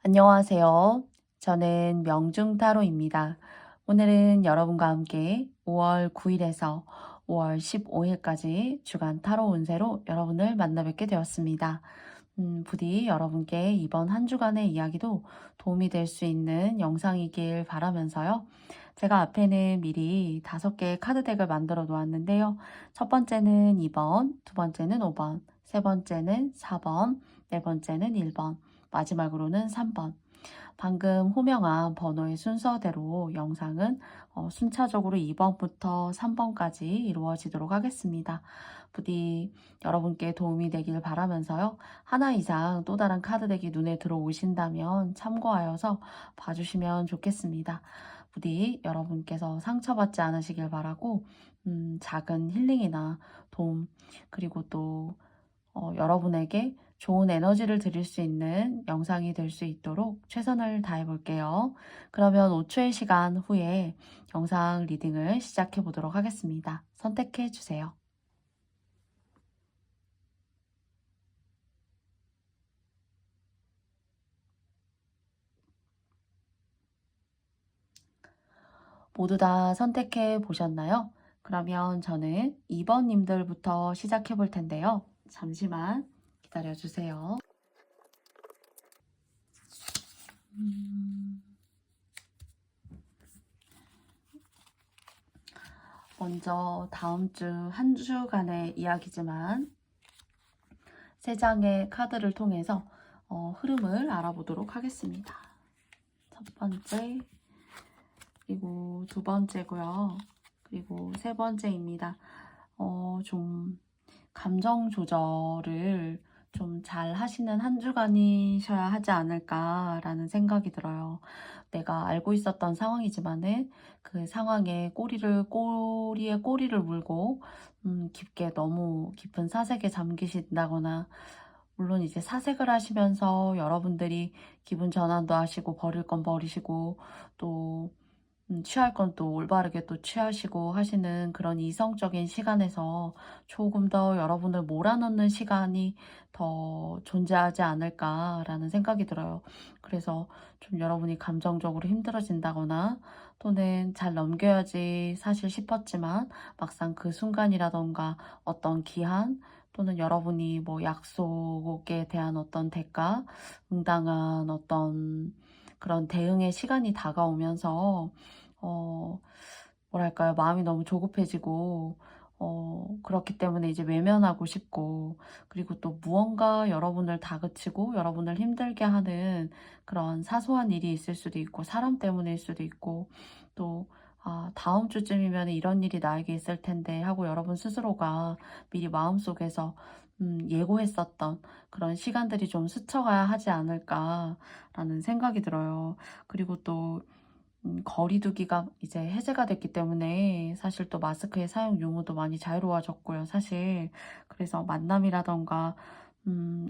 안녕하세요. 저는 명중타로입니다. 오늘은 여러분과 함께 5월 9일에서 5월 15일까지 주간 타로 운세로 여러분을 만나 뵙게 되었습니다. 부디 여러분께 이번 한 주간의 이야기도 도움이 될 수 있는 영상이길 바라면서요. 제가 앞에는 미리 5개의 카드 덱을 만들어 놓았는데요. 첫 번째는 2번, 두 번째는 5번, 세 번째는 4번, 네 번째는 1번, 마지막으로는 3번. 방금 호명한 번호의 순서대로 영상은 순차적으로 2번부터 3번까지 이루어지도록 하겠습니다. 부디 여러분께 도움이 되길 바라면서요. 하나 이상 또 다른 카드덱이 눈에 들어오신다면 참고하여서 봐주시면 좋겠습니다. 부디 여러분께서 상처받지 않으시길 바라고 작은 힐링이나 도움 그리고 또 여러분에게 좋은 에너지를 드릴 수 있는 영상이 될 수 있도록 최선을 다해 볼게요. 그러면 5초의 시간 후에 영상 리딩을 시작해 보도록 하겠습니다. 선택해 주세요. 모두 다 선택해 보셨나요? 그러면 저는 2번님들부터 시작해 볼 텐데요. 잠시만 기다려 주세요. 먼저 다음 주 한 주간의 이야기지만 3장의 카드를 통해서 흐름을 알아보도록 하겠습니다. 첫 번째, 그리고 두 번째고요. 그리고 세 번째입니다. 좀 감정 조절을 좀 잘 하시는 한 주간이셔야 하지 않을까라는 생각이 들어요. 내가 알고 있었던 상황이지만은 그 상황에 꼬리에 꼬리를 물고 깊게 너무 깊은 사색에 잠기신다거나 물론 이제 사색을 하시면서 여러분들이 기분 전환도 하시고 버릴 건 버리시고 또 취할 건 또 올바르게 또 취하시고 하시는 그런 이성적인 시간에서 조금 더 여러분을 몰아넣는 시간이 더 존재하지 않을까라는 생각이 들어요. 그래서 좀 여러분이 감정적으로 힘들어진다거나 또는 잘 넘겨야지 사실 싶었지만 막상 그 순간이라던가 어떤 기한 또는 여러분이 뭐 약속에 대한 어떤 대가, 응당한 어떤 그런 대응의 시간이 다가오면서 어, 뭐랄까요, 마음이 너무 조급해지고 그렇기 때문에 이제 외면하고 싶고 그리고 또 무언가 여러분을 다그치고 여러분을 힘들게 하는 그런 사소한 일이 있을 수도 있고 사람 때문일 수도 있고 또 다음 주쯤이면 이런 일이 나에게 있을 텐데 하고 여러분 스스로가 미리 마음속에서 예고했었던 그런 시간들이 좀 스쳐가야 하지 않을까라는 생각이 들어요. 그리고 또 거리두기가 이제 해제가 됐기 때문에 사실 또 마스크의 사용 유무도 많이 자유로워졌고요, 사실. 그래서 만남이라던가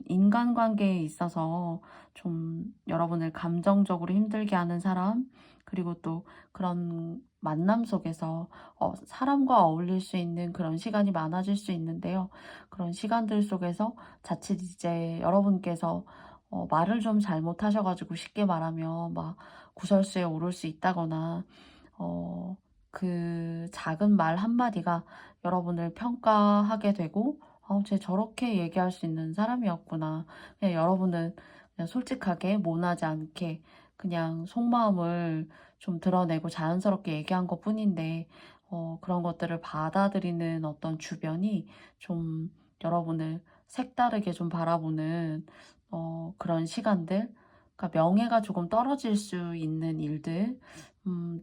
인간관계에 있어서 좀 여러분을 감정적으로 힘들게 하는 사람, 그리고 또 그런 만남 속에서 사람과 어울릴 수 있는 그런 시간이 많아질 수 있는데요. 그런 시간들 속에서 자칫 이제 여러분께서 말을 좀 잘못하셔가지고 쉽게 말하면 막 구설수에 오를 수 있다거나 그 작은 말 한마디가 여러분을 평가하게 되고 쟤 저렇게 얘기할 수 있는 사람이었구나. 그냥 여러분은 그냥 솔직하게 모나지 않게 그냥 속마음을 좀 드러내고 자연스럽게 얘기한 것뿐인데 그런 것들을 받아들이는 어떤 주변이 좀 여러분을 색다르게 좀 바라보는 그런 시간들, 그러니까 명예가 조금 떨어질 수 있는 일들,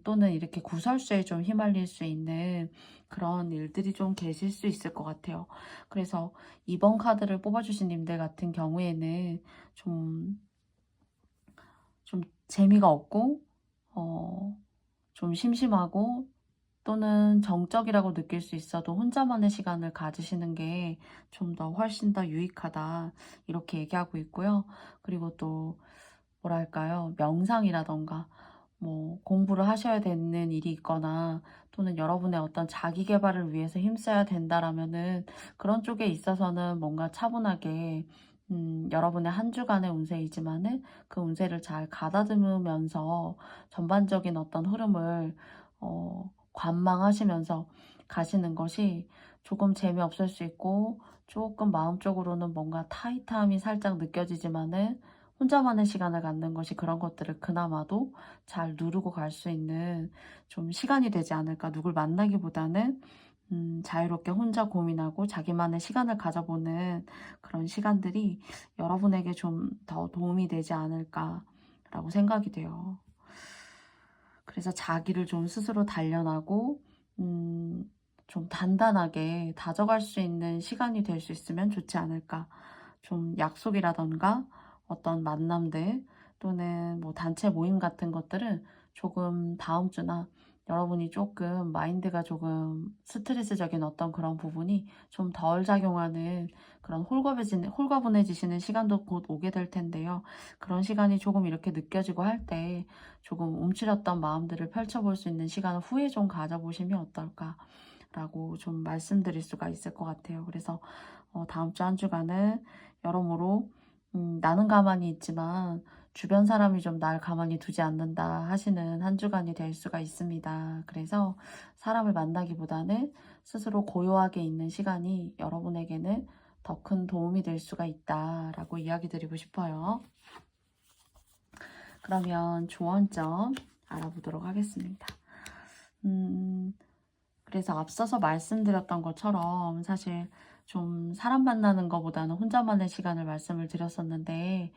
또는 이렇게 구설수에 좀 휘말릴 수 있는 그런 일들이 좀 계실 수 있을 것 같아요. 그래서 이번 카드를 뽑아주신 님들 같은 경우에는 좀, 좀 재미가 없고, 좀 심심하고, 또는 정적이라고 느낄 수 있어도 혼자만의 시간을 가지시는 게 좀 더 훨씬 더 유익하다. 이렇게 얘기하고 있고요. 그리고 또 뭐랄까요? 명상이라던가 뭐 공부를 하셔야 되는 일이 있거나 또는 여러분의 어떤 자기 개발을 위해서 힘써야 된다라면은 그런 쪽에 있어서는 뭔가 차분하게 여러분의 한 주간의 운세이지만은 그 운세를 잘 가다듬으면서 전반적인 어떤 흐름을 관망하시면서 가시는 것이 조금 재미없을 수 있고 조금 마음적으로는 뭔가 타이트함이 살짝 느껴지지만은 혼자만의 시간을 갖는 것이 그런 것들을 그나마도 잘 누르고 갈 수 있는 좀 시간이 되지 않을까. 누굴 만나기보다는 자유롭게 혼자 고민하고 자기만의 시간을 가져보는 그런 시간들이 여러분에게 좀 더 도움이 되지 않을까라고 생각이 돼요. 그래서 자기를 좀 스스로 단련하고 좀 단단하게 다져갈 수 있는 시간이 될 수 있으면 좋지 않을까. 좀 약속이라던가 어떤 만남들 또는 뭐 단체 모임 같은 것들은 조금 다음 주나 여러분이 조금 마인드가 조금 스트레스적인 어떤 그런 부분이 좀 덜 작용하는 그런 홀가분해지시는 시간도 곧 오게 될 텐데요. 그런 시간이 조금 이렇게 느껴지고 할 때 조금 움츠렸던 마음들을 펼쳐볼 수 있는 시간을 후에 좀 가져보시면 어떨까라고 좀 말씀드릴 수가 있을 것 같아요. 그래서 다음 주 한 주간은 여러모로 나는 가만히 있지만 주변 사람이 좀 날 가만히 두지 않는다 하시는 한 주간이 될 수가 있습니다. 그래서 사람을 만나기보다는 스스로 고요하게 있는 시간이 여러분에게는 더 큰 도움이 될 수가 있다라고 이야기 드리고 싶어요. 그러면 조언점 알아보도록 하겠습니다. 그래서 앞서서 말씀드렸던 것처럼 사실 좀 사람 만나는 것보다는 혼자만의 시간을 말씀을 드렸었는데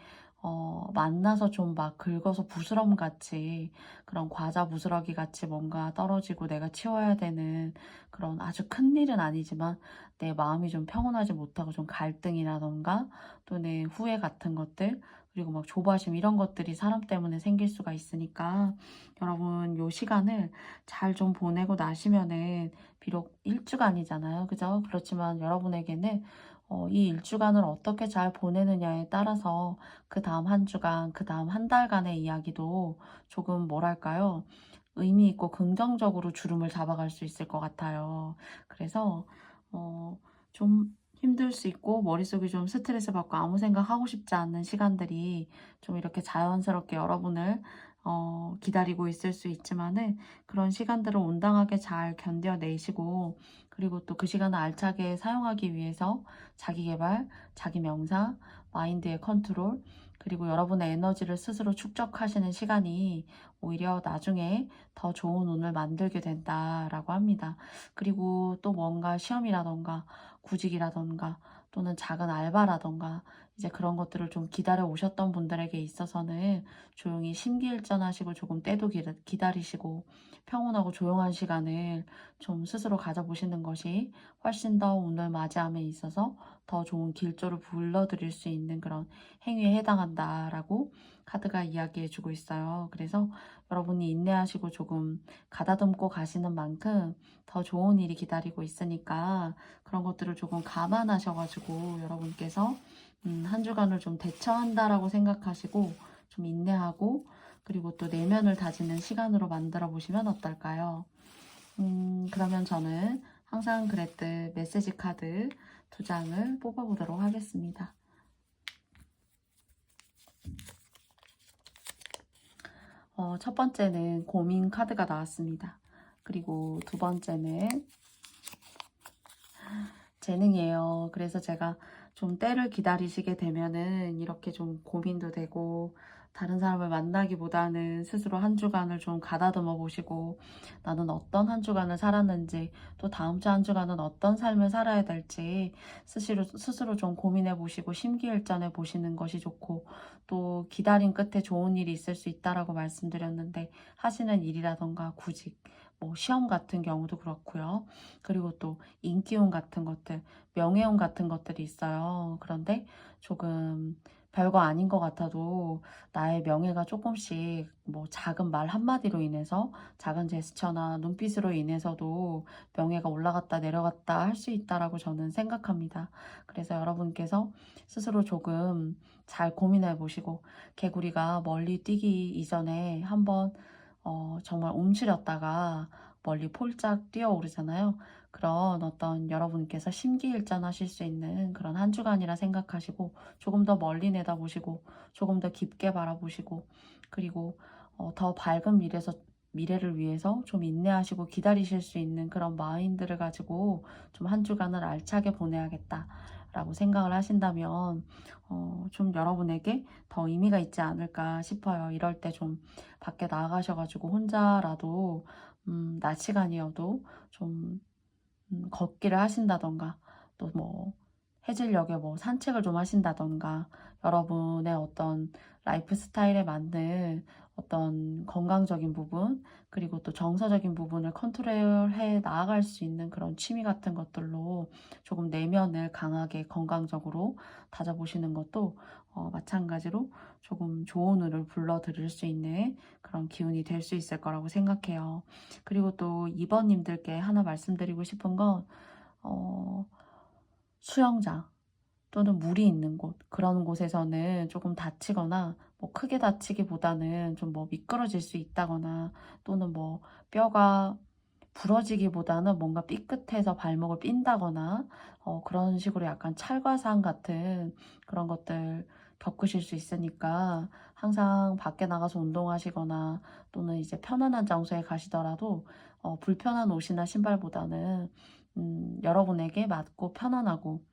만나서 좀 막 긁어서 부스럼 같이 그런 과자 부스러기 같이 뭔가 떨어지고 내가 치워야 되는 그런 아주 큰 일은 아니지만 내 마음이 좀 평온하지 못하고 좀 갈등이라던가 또는 후회 같은 것들 그리고 막 조바심 이런 것들이 사람 때문에 생길 수가 있으니까 여러분 요 시간을 잘 좀 보내고 나시면은 비록 일주간이잖아요. 그죠? 그렇지만 여러분에게는 이 일주간을 어떻게 잘 보내느냐에 따라서 그 다음 한 주간, 그 다음 한 달간의 이야기도 조금 뭐랄까요? 의미 있고 긍정적으로 주름을 잡아갈 수 있을 것 같아요. 그래서 좀 힘들 수 있고 머릿속이 좀 스트레스 받고 아무 생각 하고 싶지 않는 시간들이 좀 이렇게 자연스럽게 여러분을 기다리고 있을 수 있지만은 그런 시간들을 온당하게 잘 견뎌내시고 그리고 또 그 시간을 알차게 사용하기 위해서 자기 개발, 자기 명상, 마인드의 컨트롤 그리고 여러분의 에너지를 스스로 축적하시는 시간이 오히려 나중에 더 좋은 운을 만들게 된다라고 합니다. 그리고 또 뭔가 시험이라던가 구직이라던가 또는 작은 알바라던가 이제 그런 것들을 좀 기다려 오셨던 분들에게 있어서는 조용히 심기일전하시고 조금 때도 기다리시고 평온하고 조용한 시간을 좀 스스로 가져보시는 것이 훨씬 더 오늘 맞이함에 있어서 더 좋은 길조를 불러드릴 수 있는 그런 행위에 해당한다라고 카드가 이야기해주고 있어요. 그래서 여러분이 인내하시고 조금 가다듬고 가시는 만큼 더 좋은 일이 기다리고 있으니까 그런 것들을 조금 감안하셔가지고 여러분께서 한 주간을 좀 대처한다라고 생각하시고 좀 인내하고 그리고 또 내면을 다지는 시간으로 만들어 보시면 어떨까요? 그러면 저는 항상 그랬듯 메시지 카드 2장을 뽑아보도록 하겠습니다. 첫 번째는 고민 카드가 나왔습니다. 그리고 두 번째는 재능이에요. 그래서 제가 좀 때를 기다리시게 되면은 이렇게 좀 고민도 되고 다른 사람을 만나기보다는 스스로 한 주간을 좀 가다듬어 보시고 나는 어떤 한 주간을 살았는지 또 다음 주 한 주간은 어떤 삶을 살아야 될지 스스로 좀 고민해 보시고 심기일전해 보시는 것이 좋고 또 기다림 끝에 좋은 일이 있을 수 있다라고 말씀드렸는데 하시는 일이라던가 구직 뭐 시험 같은 경우도 그렇고요. 그리고 또 인기운 같은 것들, 명예운 같은 것들이 있어요. 그런데 조금 별거 아닌 것 같아도 나의 명예가 조금씩 뭐 작은 말 한마디로 인해서 작은 제스처나 눈빛으로 인해서도 명예가 올라갔다 내려갔다 할 수 있다라고 저는 생각합니다. 그래서 여러분께서 스스로 조금 잘 고민해 보시고 개구리가 멀리 뛰기 이전에 한번 정말 움츠렸다가 멀리 폴짝 뛰어오르잖아요. 그런 어떤 여러분께서 심기일전하실 수 있는 그런 한 주간이라 생각하시고 조금 더 멀리 내다보시고 조금 더 깊게 바라보시고 그리고 더 밝은 미래를 위해서 좀 인내하시고 기다리실 수 있는 그런 마인드를 가지고 좀 한 주간을 알차게 보내야겠다라고 생각을 하신다면 좀 여러분에게 더 의미가 있지 않을까 싶어요. 이럴 때 좀 밖에 나가셔가지고 혼자라도 낮 시간이어도 좀 걷기를 하신다던가 또 뭐 해질녘에 뭐 산책을 좀 하신다던가 여러분의 어떤 라이프 스타일에 맞는 어떤 건강적인 부분 그리고 또 정서적인 부분을 컨트롤해 나아갈 수 있는 그런 취미 같은 것들로 조금 내면을 강하게 건강적으로 다져보시는 것도 마찬가지로 조금 좋은 운을 불러들일 수 있는 그런 기운이 될 수 있을 거라고 생각해요. 그리고 또 2번님들께 하나 말씀드리고 싶은 건 수영장 또는 물이 있는 곳 그런 곳에서는 조금 다치거나 뭐 크게 다치기보다는 좀 뭐 미끄러질 수 있다거나 또는 뭐 뼈가 부러지기보다는 뭔가 삐끗해서 발목을 삔다거나 그런 식으로 약간 찰과상 같은 그런 것들 겪으실 수 있으니까 항상 밖에 나가서 운동하시거나 또는 이제 편안한 장소에 가시더라도 불편한 옷이나 신발보다는 여러분에게 맞고 편안하고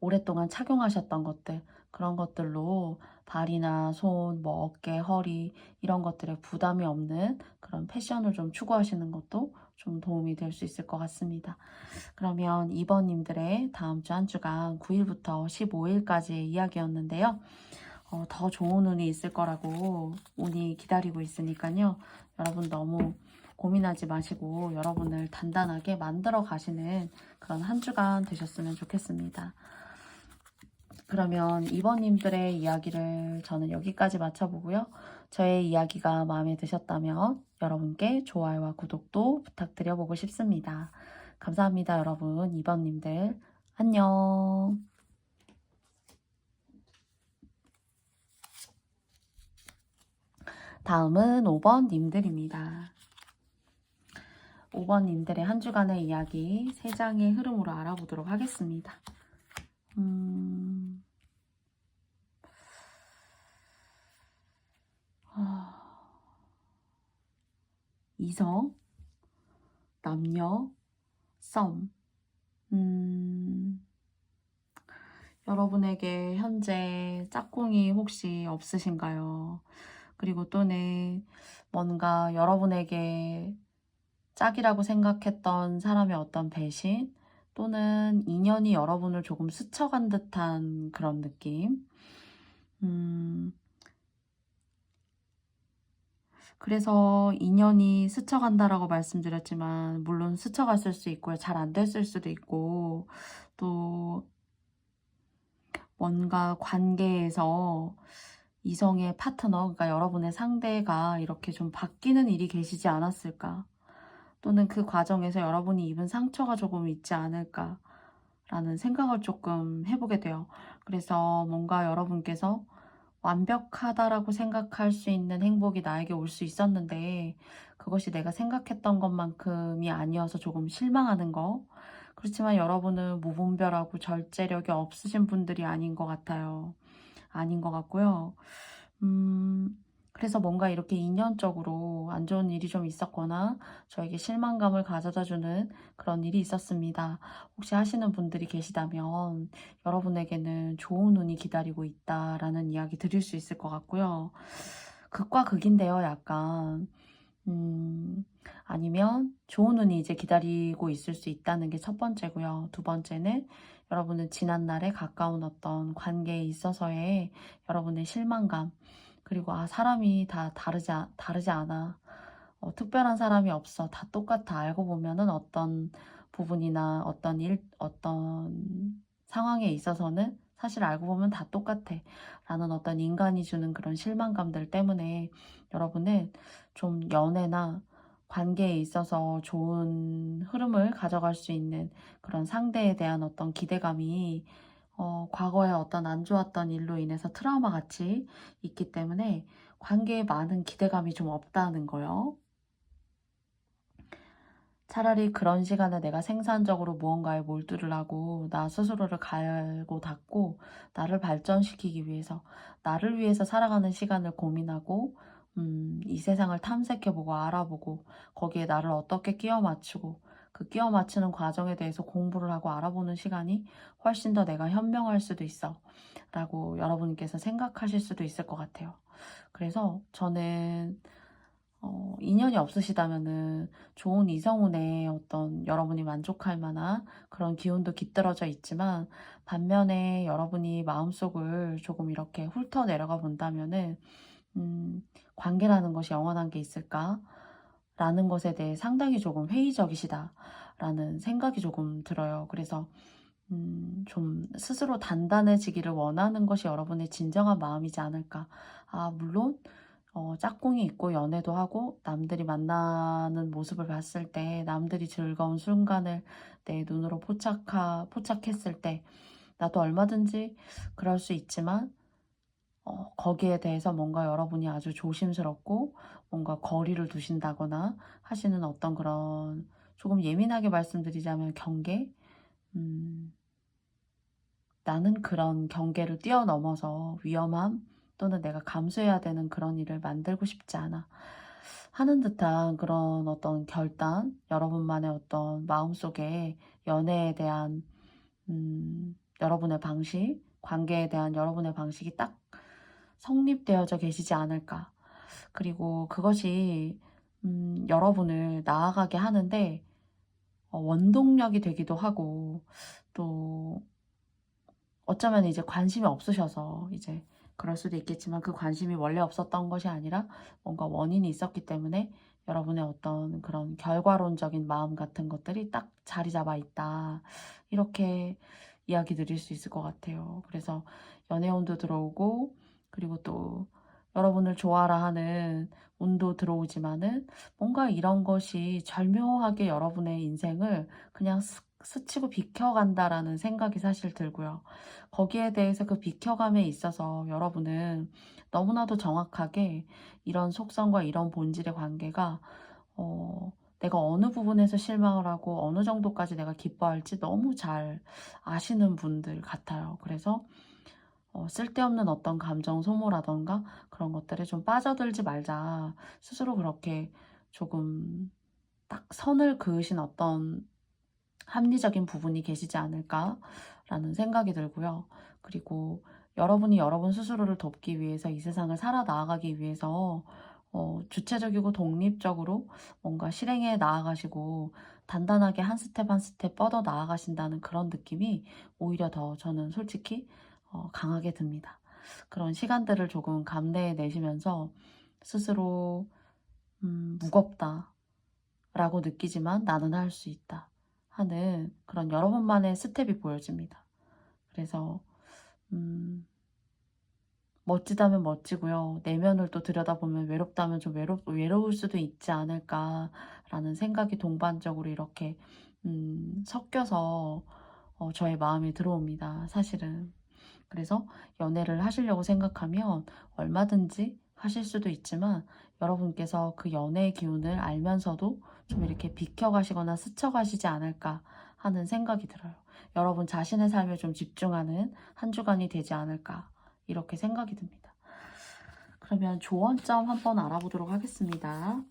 오랫동안 착용하셨던 것들 그런 것들로 발이나 손, 뭐 어깨, 허리 이런 것들에 부담이 없는 그런 패션을 좀 추구하시는 것도 좀 도움이 될 수 있을 것 같습니다. 그러면 2번님들의 다음 주 한 주간 9일부터 15일까지의 이야기였는데요. 더 좋은 운이 있을 거라고 운이 기다리고 있으니까요. 여러분 너무 고민하지 마시고 여러분을 단단하게 만들어 가시는 그런 한 주간 되셨으면 좋겠습니다. 그러면 2번님들의 이야기를 저는 여기까지 마쳐보고요. 저의 이야기가 마음에 드셨다면 여러분께 좋아요와 구독도 부탁드려보고 싶습니다. 감사합니다, 여러분. 2번님들. 안녕. 다음은 5번님들입니다. 5번님들의 한 주간의 이야기 3장의 흐름으로 알아보도록 하겠습니다. 이성, 남녀, 썸. 여러분에게 현재 짝꿍이 혹시 없으신가요? 그리고 또는 뭔가 여러분에게 짝이라고 생각했던 사람의 어떤 배신 또는 인연이 여러분을 조금 스쳐간 듯한 그런 느낌. 그래서 인연이 스쳐간다라고 말씀드렸지만 물론 스쳐갔을 수 있고요. 잘 안 됐을 수도 있고 또 뭔가 관계에서 이성의 파트너, 그러니까 여러분의 상대가 이렇게 좀 바뀌는 일이 계시지 않았을까? 또는 그 과정에서 여러분이 입은 상처가 조금 있지 않을까? 라는 생각을 조금 해보게 돼요. 그래서 뭔가 여러분께서 완벽하다라고 생각할 수 있는 행복이 나에게 올 수 있었는데 그것이 내가 생각했던 것만큼이 아니어서 조금 실망하는 거. 그렇지만 여러분은 무분별하고 절제력이 없으신 분들이 아닌 것 같아요. 아닌 것 같고요. 그래서 뭔가 이렇게 인연적으로 안 좋은 일이 좀 있었거나 저에게 실망감을 가져다주는 그런 일이 있었습니다. 혹시 하시는 분들이 계시다면 여러분에게는 좋은 운이 기다리고 있다라는 이야기 드릴 수 있을 것 같고요. 극과 극인데요, 약간. 아니면 좋은 운이 이제 기다리고 있을 수 있다는 게 첫 번째고요. 두 번째는 여러분은 지난날에 가까운 어떤 관계에 있어서의 여러분의 실망감 그리고 사람이 다 다르지 않아. 특별한 사람이 없어. 다 똑같아. 알고 보면은 어떤 부분이나 어떤 상황에 있어서는 사실 알고 보면 다 똑같아. 라는 어떤 인간이 주는 그런 실망감들 때문에 여러분은 좀 연애나 관계에 있어서 좋은 흐름을 가져갈 수 있는 그런 상대에 대한 어떤 기대감이 과거에 어떤 안 좋았던 일로 인해서 트라우마 같이 있기 때문에 관계에 많은 기대감이 좀 없다는 거요. 차라리 그런 시간에 내가 생산적으로 무언가에 몰두를 하고 나 스스로를 갈고 닦고 나를 발전시키기 위해서 나를 위해서 살아가는 시간을 고민하고 이 세상을 탐색해보고 알아보고 거기에 나를 어떻게 끼워 맞추고 그 끼워 맞추는 과정에 대해서 공부를 하고 알아보는 시간이 훨씬 더 내가 현명할 수도 있어 라고 여러분께서 생각하실 수도 있을 것 같아요. 그래서 저는 인연이 없으시다면은 좋은 이성운에 어떤 여러분이 만족할 만한 그런 기운도 깃들어져 있지만, 반면에 여러분이 마음속을 조금 이렇게 훑어 내려가 본다면은 관계라는 것이 영원한 게 있을까? 라는 것에 대해 상당히 조금 회의적이시다라는 생각이 조금 들어요. 그래서 좀 스스로 단단해지기를 원하는 것이 여러분의 진정한 마음이지 않을까. 아, 물론 짝꿍이 있고 연애도 하고 남들이 만나는 모습을 봤을 때 남들이 즐거운 순간을 내 눈으로 포착했을 때 나도 얼마든지 그럴 수 있지만 거기에 대해서 뭔가 여러분이 아주 조심스럽고 뭔가 거리를 두신다거나 하시는 어떤 그런, 조금 예민하게 말씀드리자면 경계? 나는 그런 경계를 뛰어넘어서 위험함 또는 내가 감수해야 되는 그런 일을 만들고 싶지 않아 하는 듯한 그런 어떤 결단, 여러분만의 어떤 마음속에 연애에 대한 여러분의 방식, 관계에 대한 여러분의 방식이 딱 성립되어져 계시지 않을까. 그리고 그것이 여러분을 나아가게 하는데 원동력이 되기도 하고, 또 어쩌면 이제 관심이 없으셔서 이제 그럴 수도 있겠지만, 그 관심이 원래 없었던 것이 아니라 뭔가 원인이 있었기 때문에 여러분의 어떤 그런 결과론적인 마음 같은 것들이 딱 자리 잡아 있다, 이렇게 이야기 드릴 수 있을 것 같아요. 그래서 연애운도 들어오고, 그리고 또 여러분을 좋아라 하는 운도 들어오지만은 뭔가 이런 것이 절묘하게 여러분의 인생을 그냥 스치고 비켜간다라는 생각이 사실 들고요. 거기에 대해서 그 비켜감에 있어서 여러분은 너무나도 정확하게 이런 속성과 이런 본질의 관계가 내가 어느 부분에서 실망을 하고 어느 정도까지 내가 기뻐할지 너무 잘 아시는 분들 같아요. 그래서 쓸데없는 어떤 감정 소모라던가 그런 것들에 좀 빠져들지 말자, 스스로 그렇게 조금 딱 선을 그으신 어떤 합리적인 부분이 계시지 않을까라는 생각이 들고요. 그리고 여러분이 여러분 스스로를 돕기 위해서, 이 세상을 살아 나아가기 위해서 주체적이고 독립적으로 뭔가 실행해 나아가시고 단단하게 한 스텝 한 스텝 뻗어 나아가신다는 그런 느낌이 오히려 더 저는 솔직히 강하게 듭니다. 그런 시간들을 조금 감내해 내시면서 스스로 무겁다 라고 느끼지만 나는 할 수 있다 하는 그런 여러분만의 스텝이 보여집니다. 그래서 멋지다면 멋지고요. 내면을 또 들여다보면 외롭다면 좀 외로울 수도 있지 않을까라는 생각이 동반적으로 이렇게 섞여서 저의 마음에 들어옵니다, 사실은. 그래서 연애를 하시려고 생각하면 얼마든지 하실 수도 있지만, 여러분께서 그 연애의 기운을 알면서도 좀 이렇게 비켜가시거나 스쳐가시지 않을까 하는 생각이 들어요. 여러분 자신의 삶에 좀 집중하는 한 주간이 되지 않을까, 이렇게 생각이 듭니다. 그러면 조언점 한번 알아보도록 하겠습니다.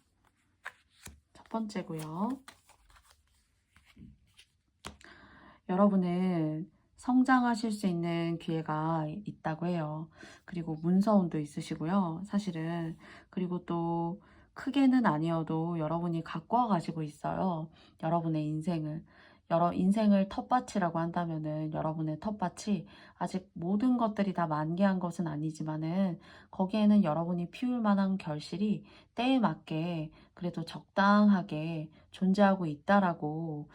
첫 번째고요. 여러분은 성장하실 수 있는 기회가 있다고 해요. 그리고 문서운도 있으시고요, 사실은. 그리고 또 크게는 아니어도 여러분이 갖고 와가지고 있어요, 여러분의 인생을. 인생을 텃밭이라고 한다면은 여러분의 텃밭이 아직 모든 것들이 다 만개한 것은 아니지만은 거기에는 여러분이 피울 만한 결실이 때에 맞게 그래도 적당하게 존재하고 있다라고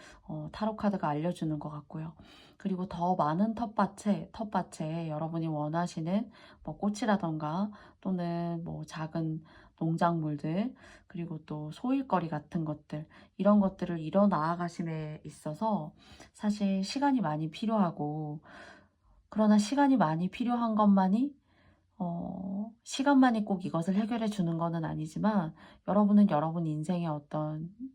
타로 카드가 알려주는 것 같고요. 그리고 더 많은 텃밭에 여러분이 원하시는 뭐 꽃이라던가 또는 뭐 작은 농작물들, 그리고 또 소일거리 같은 것들, 이런 것들을 이뤄 나아가심에 있어서 사실 시간이 많이 필요하고, 그러나 시간이 많이 필요한 것만이 시간만이 꼭 이것을 해결해 주는 것은 아니지만 여러분은 여러분 인생의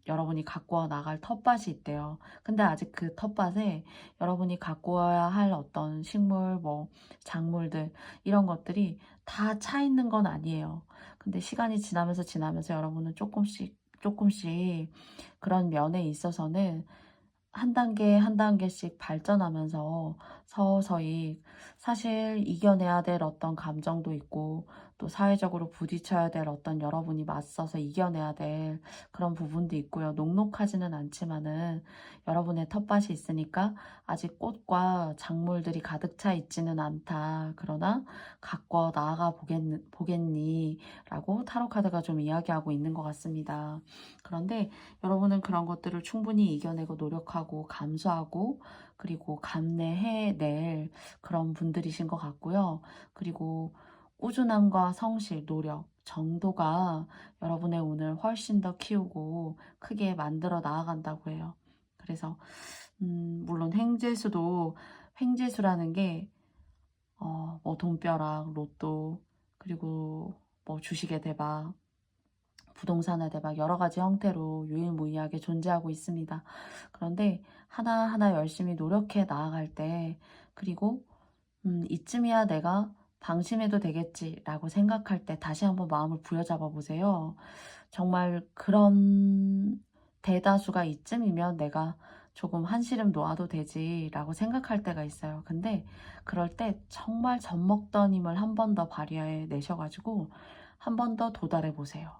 여러분이 가꾸어 나갈 텃밭이 있대요. 근데 아직 그 텃밭에 여러분이 가꾸어야 할 어떤 식물, 뭐 작물들 이런 것들이 다 차 있는 건 아니에요. 근데 시간이 지나면서 여러분은 조금씩 그런 면에 있어서는 한 단계 한 단계씩 발전하면서 서서히 사실 이겨내야 될 어떤 감정도 있고 또 사회적으로 부딪혀야 될 어떤 여러분이 맞서서 이겨내야 될 그런 부분도 있고요. 녹록하지는 않지만은 여러분의 텃밭이 있으니까 아직 꽃과 작물들이 가득 차 있지는 않다. 그러나 가꿔 나아가 보겠니? 라고 타로 카드가 좀 이야기하고 있는 것 같습니다. 그런데 여러분은 그런 것들을 충분히 이겨내고 노력하고 감수하고 그리고 감내해낼 그런 분들이신 것 같고요. 그리고 꾸준함과 성실, 노력, 정도가 여러분의 운을 훨씬 더 키우고 크게 만들어 나아간다고 해요. 그래서 물론 횡재수라는 게 뭐 돈벼락, 로또, 그리고 뭐 주식의 대박, 부동산의 대박 여러 가지 형태로 유일무이하게 존재하고 있습니다. 그런데 하나하나 열심히 노력해 나아갈 때 그리고 이쯤이야 내가 방심해도 되겠지라고 생각할 때 다시 한번 마음을 부여잡아 보세요. 정말 그런 대다수가 이쯤이면 내가 조금 한시름 놓아도 되지라고 생각할 때가 있어요. 근데 그럴 때 정말 젖먹던 힘을 한 번 더 발휘해 내셔가지고 한 번 더 도달해 보세요.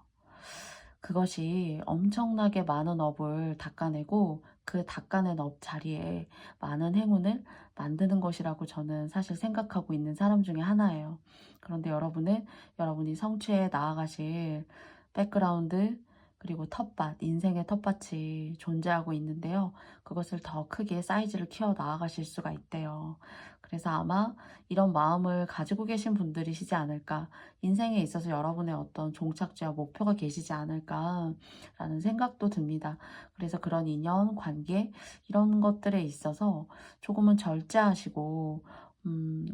그것이 엄청나게 많은 업을 닦아내고 그 닦아낸 업 자리에 많은 행운을 만드는 것이라고 저는 사실 생각하고 있는 사람 중에 하나예요. 그런데 여러분이 성취해 나아가실 백그라운드 그리고 텃밭, 인생의 텃밭이 존재하고 있는데요. 그것을 더 크게 사이즈를 키워 나아가실 수가 있대요. 그래서 아마 이런 마음을 가지고 계신 분들이시지 않을까. 인생에 있어서 여러분의 어떤 종착지와 목표가 계시지 않을까라는 생각도 듭니다. 그래서 그런 인연, 관계 이런 것들에 있어서 조금은 절제하시고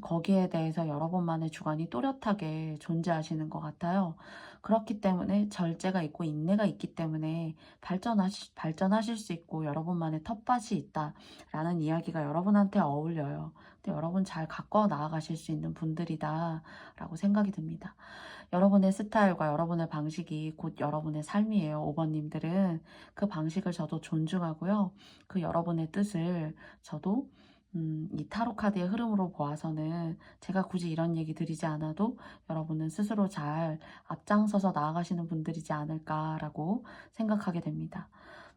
거기에 대해서 여러분만의 주관이 또렷하게 존재하시는 것 같아요. 그렇기 때문에 절제가 있고 인내가 있기 때문에 발전하실 수 있고 여러분만의 텃밭이 있다라는 이야기가 여러분한테 어울려요. 근데 여러분 잘 가꿔 나아가실 수 있는 분들이다 라고 생각이 듭니다. 여러분의 스타일과 여러분의 방식이 곧 여러분의 삶이에요. 5번님들은 그 방식을 저도 존중하고요. 그 여러분의 뜻을 저도 이 타로 카드의 흐름으로 보아서는 제가 굳이 이런 얘기 드리지 않아도 여러분은 스스로 잘 앞장서서 나아가시는 분들이지 않을까라고 생각하게 됩니다.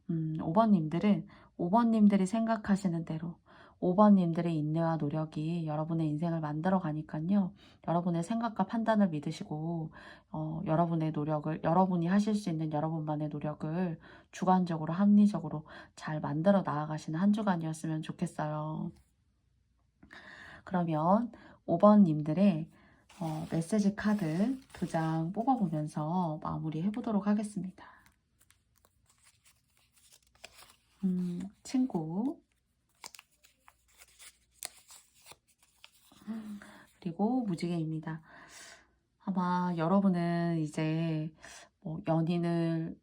5번님들이 생각하시는 대로 5번님들의 인내와 노력이 여러분의 인생을 만들어 가니까요. 여러분의 생각과 판단을 믿으시고 여러분이 하실 수 있는 여러분만의 노력을 주관적으로 합리적으로 잘 만들어 나아가시는 한 주간이었으면 좋겠어요. 그러면 5번님들의 메시지 카드 2장 뽑아보면서 마무리 해보도록 하겠습니다. 친구 그리고 무지개입니다. 아마 여러분은 이제 뭐 연인을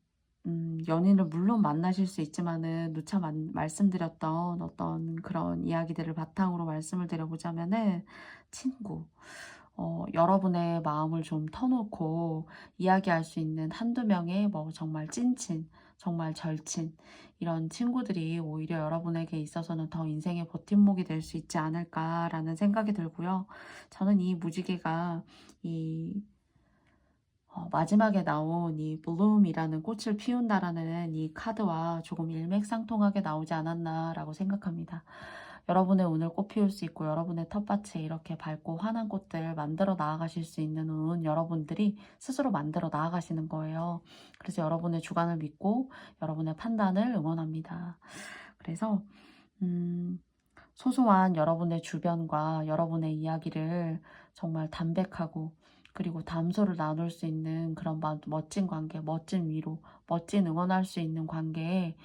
물론 만나실 수 있지만은 누차 말씀드렸던 어떤 그런 이야기들을 바탕으로 말씀을 드려보자면은 친구, 여러분의 마음을 좀 터놓고 이야기할 수 있는 한두 명의 뭐 정말 찐친, 정말 절친 이런 친구들이 오히려 여러분에게 있어서는 더 인생의 버팀목이 될 수 있지 않을까라는 생각이 들고요. 저는 이 무지개가 마지막에 나온 이 블룸이라는 꽃을 피운다라는 이 카드와 조금 일맥상통하게 나오지 않았나라고 생각합니다. 여러분의 운을 꽃 피울 수 있고 여러분의 텃밭에 이렇게 밝고 환한 꽃들 만들어 나아가실 수 있는 운 여러분들이 스스로 만들어 나아가시는 거예요. 그래서 여러분의 주관을 믿고 여러분의 판단을 응원합니다. 그래서 소소한 여러분의 주변과 여러분의 이야기를 정말 담백하고 그리고 담소를 나눌 수 있는 그런 멋진 관계, 멋진 위로, 멋진 응원할 수 있는 관계에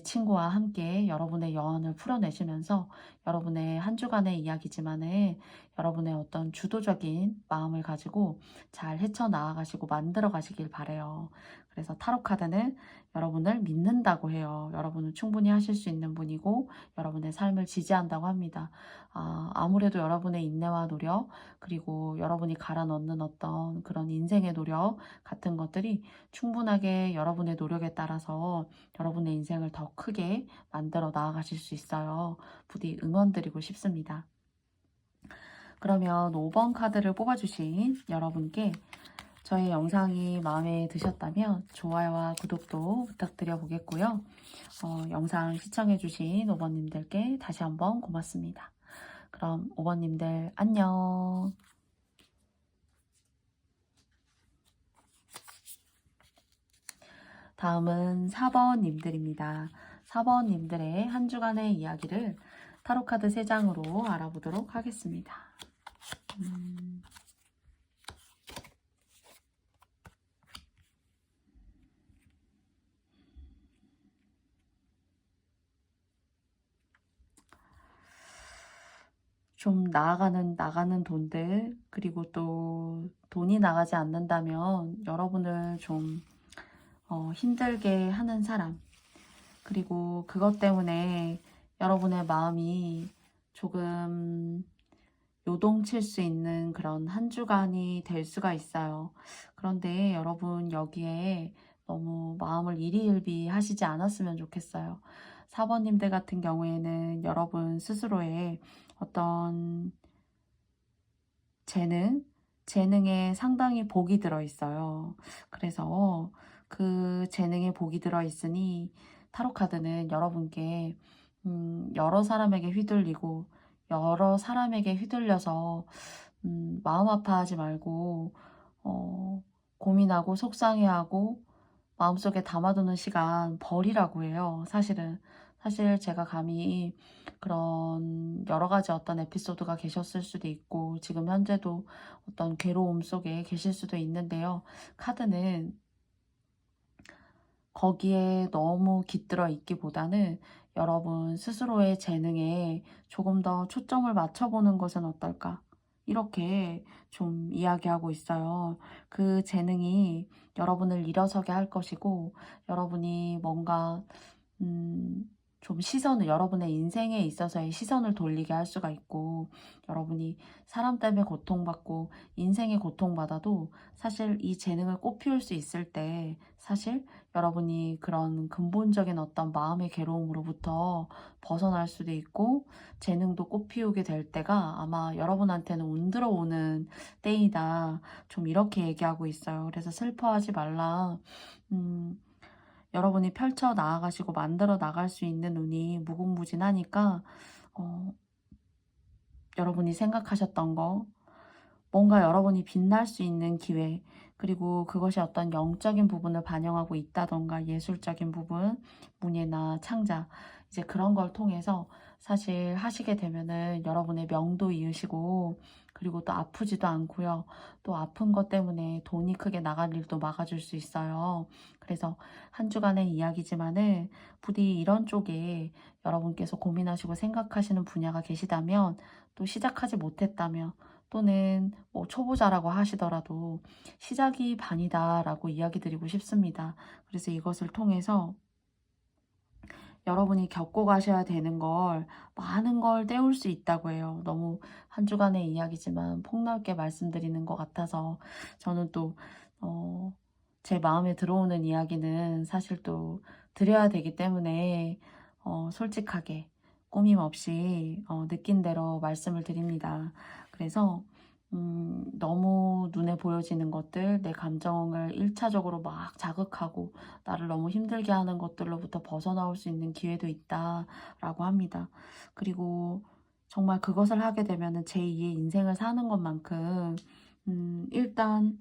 친구와 함께 여러분의 여한을 풀어내시면서 여러분의 한 주간의 이야기지만은 여러분의 어떤 주도적인 마음을 가지고 잘 헤쳐나가시고 만들어 가시길 바래요. 그래서 타로 카드는 여러분을 믿는다고 해요. 여러분은 충분히 하실 수 있는 분이고 여러분의 삶을 지지한다고 합니다. 아무래도 여러분의 인내와 노력, 그리고 여러분이 갈아 넣는 어떤 그런 인생의 노력 같은 것들이 충분하게 여러분의 노력에 따라서 여러분의 인생을 더 크게 만들어 나아가실 수 있어요. 부디 응원드리고 싶습니다. 그러면 5번 카드를 뽑아주신 여러분께 저의 영상이 마음에 드셨다면 좋아요와 구독도 부탁드려 보겠고요. 영상 시청해주신 5번님들께 다시 한번 고맙습니다. 그럼 5번님들 안녕. 다음은 4번님들입니다. 4번님들의 한 주간의 이야기를 타로카드 3장으로 알아보도록 하겠습니다. 좀 나가는 돈들, 그리고 또 돈이 나가지 않는다면 여러분을 좀 힘들게 하는 사람, 그리고 그것 때문에 여러분의 마음이 조금 요동칠 수 있는 그런 한 주간이 될 수가 있어요. 그런데 여러분 여기에 너무 마음을 일희일비 하시지 않았으면 좋겠어요. 4번님들 같은 경우에는 여러분 스스로의 어떤 재능에 상당히 복이 들어있어요. 그래서 그 재능에 복이 들어있으니 타로카드는 여러분께 여러 사람에게 휘둘리고 여러 사람에게 휘둘려서 마음 아파하지 말고 고민하고 속상해하고 마음속에 담아두는 시간 버리라고 해요. 사실 제가 감히 그런 여러 가지 어떤 에피소드가 계셨을 수도 있고 지금 현재도 어떤 괴로움 속에 계실 수도 있는데요. 카드는 거기에 너무 깃들어 있기보다는 여러분 스스로의 재능에 조금 더 초점을 맞춰보는 것은 어떨까? 이렇게 좀 이야기하고 있어요. 그 재능이 여러분을 일어서게 할 것이고 여러분이 뭔가 좀 여러분의 인생에 있어서의 시선을 돌리게 할 수가 있고 여러분이 사람 때문에 고통받고 인생에 고통받아도 사실 이 재능을 꽃피울 수 있을 때 사실 여러분이 그런 근본적인 어떤 마음의 괴로움으로부터 벗어날 수도 있고 재능도 꽃피우게 될 때가 아마 여러분한테는 운 들어오는 때이다. 좀 이렇게 얘기하고 있어요. 그래서 슬퍼하지 말라. 여러분이 펼쳐 나아가시고 만들어 나갈 수 있는 운이 무궁무진하니까 여러분이 생각하셨던 거 뭔가 여러분이 빛날 수 있는 기회, 그리고 그것이 어떤 영적인 부분을 반영하고 있다던가 예술적인 부분, 문예나 창작, 이제 그런 걸 통해서 사실 하시게 되면은 여러분의 명도 이으시고 그리고 또 아프지도 않고요. 또 아픈 것 때문에 돈이 크게 나갈 일도 막아줄 수 있어요. 그래서 한 주간의 이야기지만은 부디 이런 쪽에 여러분께서 고민하시고 생각하시는 분야가 계시다면 또 시작하지 못했다면 또는 뭐 초보자라고 하시더라도 시작이 반이다라고 이야기 드리고 싶습니다. 그래서 이것을 통해서 여러분이 겪고 가셔야 되는 걸 많은 걸 때울 수 있다고 해요. 너무 한 주간의 이야기지만 폭넓게 말씀드리는 것 같아서 저는 또 제 마음에 들어오는 이야기는 사실 또 드려야 되기 때문에 솔직하게 꾸밈 없이 느낀 대로 말씀을 드립니다. 그래서 너무 눈에 보여지는 것들, 내 감정을 1차적으로 막 자극하고 나를 너무 힘들게 하는 것들로부터 벗어나올 수 있는 기회도 있다라고 합니다. 그리고 정말 그것을 하게 되면 제2의 인생을 사는 것만큼 일단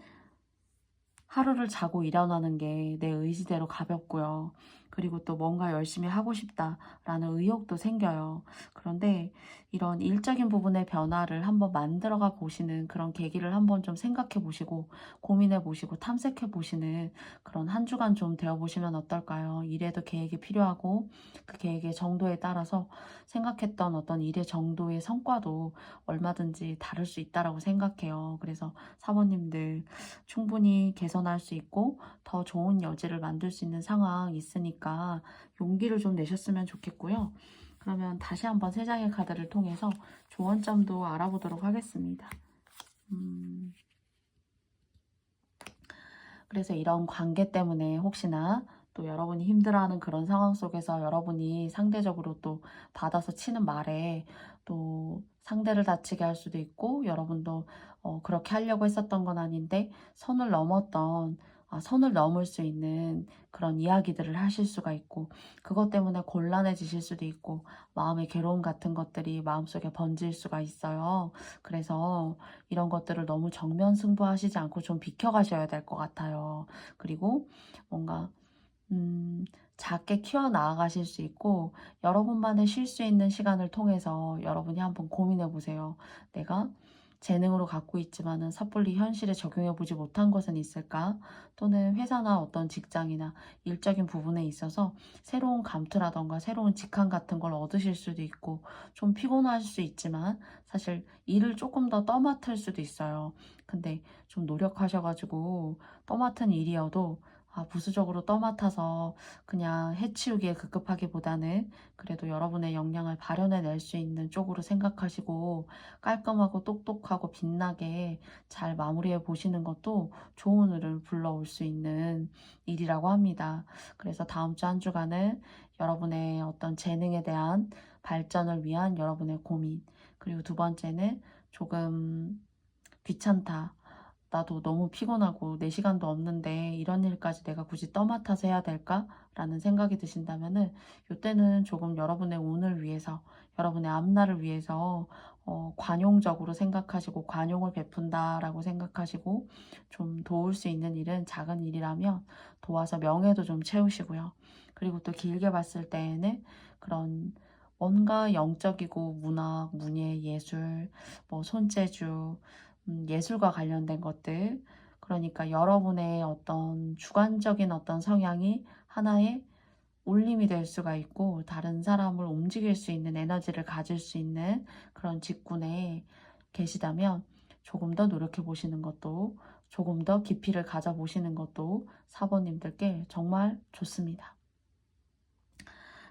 하루를 자고 일어나는 게 내 의지대로 가볍고요. 그리고 또 뭔가 열심히 하고 싶다라는 의욕도 생겨요. 그런데 이런 일적인 부분의 변화를 한번 만들어가 보시는 그런 계기를 한번 좀 생각해 보시고 고민해 보시고 탐색해 보시는 그런 한 주간 좀 되어 보시면 어떨까요? 일에도 계획이 필요하고 그 계획의 정도에 따라서 생각했던 어떤 일의 정도의 성과도 얼마든지 다를 수 있다라고 생각해요. 그래서 사모님들 충분히 개선할 수 있고 더 좋은 여지를 만들 수 있는 상황 있으니까 용기를 좀 내셨으면 좋겠고요. 그러면 다시 한번 세 장의 카드를 통해서 조언점도 알아보도록 하겠습니다. 그래서 이런 관계 때문에 혹시나 또 여러분이 힘들어하는 그런 상황 속에서 여러분이 상대적으로 또 받아서 치는 말에 또 상대를 다치게 할 수도 있고 여러분도 그렇게 하려고 했었던 건 아닌데 선을 넘을 수 있는 그런 이야기들을 하실 수가 있고 그것 때문에 곤란해지실 수도 있고 마음의 괴로움 같은 것들이 마음속에 번질 수가 있어요. 그래서 이런 것들을 너무 정면 승부하시지 않고 좀 비켜가셔야 될 것 같아요. 그리고 뭔가 작게 키워나가실 수 있고 여러분만의 쉴 수 있는 시간을 통해서 여러분이 한번 고민해 보세요. 내가 재능으로 갖고 있지만은 섣불리 현실에 적용해 보지 못한 것은 있을까? 또는 회사나 어떤 직장이나 일적인 부분에 있어서 새로운 감투라던가 새로운 직함 같은 걸 얻으실 수도 있고 좀 피곤할 수 있지만 사실 일을 조금 더 떠맡을 수도 있어요. 근데 좀 노력하셔가지고 떠맡은 일이어도 부수적으로 떠맡아서 그냥 해치우기에 급급하기보다는 그래도 여러분의 역량을 발현해낼 수 있는 쪽으로 생각하시고 깔끔하고 똑똑하고 빛나게 잘 마무리해 보시는 것도 좋은 일을 불러올 수 있는 일이라고 합니다. 그래서 다음 주 한 주간은 여러분의 어떤 재능에 대한 발전을 위한 여러분의 고민, 그리고 두 번째는 조금 귀찮다. 나도 너무 피곤하고 내 시간도 없는데 이런 일까지 내가 굳이 떠맡아서 해야 될까? 라는 생각이 드신다면은 이때는 조금 여러분의 운을 위해서 여러분의 앞날을 위해서 관용적으로 생각하시고 관용을 베푼다라고 생각하시고 좀 도울 수 있는 일은 작은 일이라면 도와서 명예도 좀 채우시고요. 그리고 또 길게 봤을 때에는 그런 뭔가 영적이고 문학, 문예, 예술, 뭐 손재주, 예술과 관련된 것들, 그러니까 여러분의 어떤 주관적인 어떤 성향이 하나의 울림이 될 수가 있고 다른 사람을 움직일 수 있는 에너지를 가질 수 있는 그런 직군에 계시다면 조금 더 노력해 보시는 것도 조금 더 깊이를 가져보시는 것도 사모님들께 정말 좋습니다.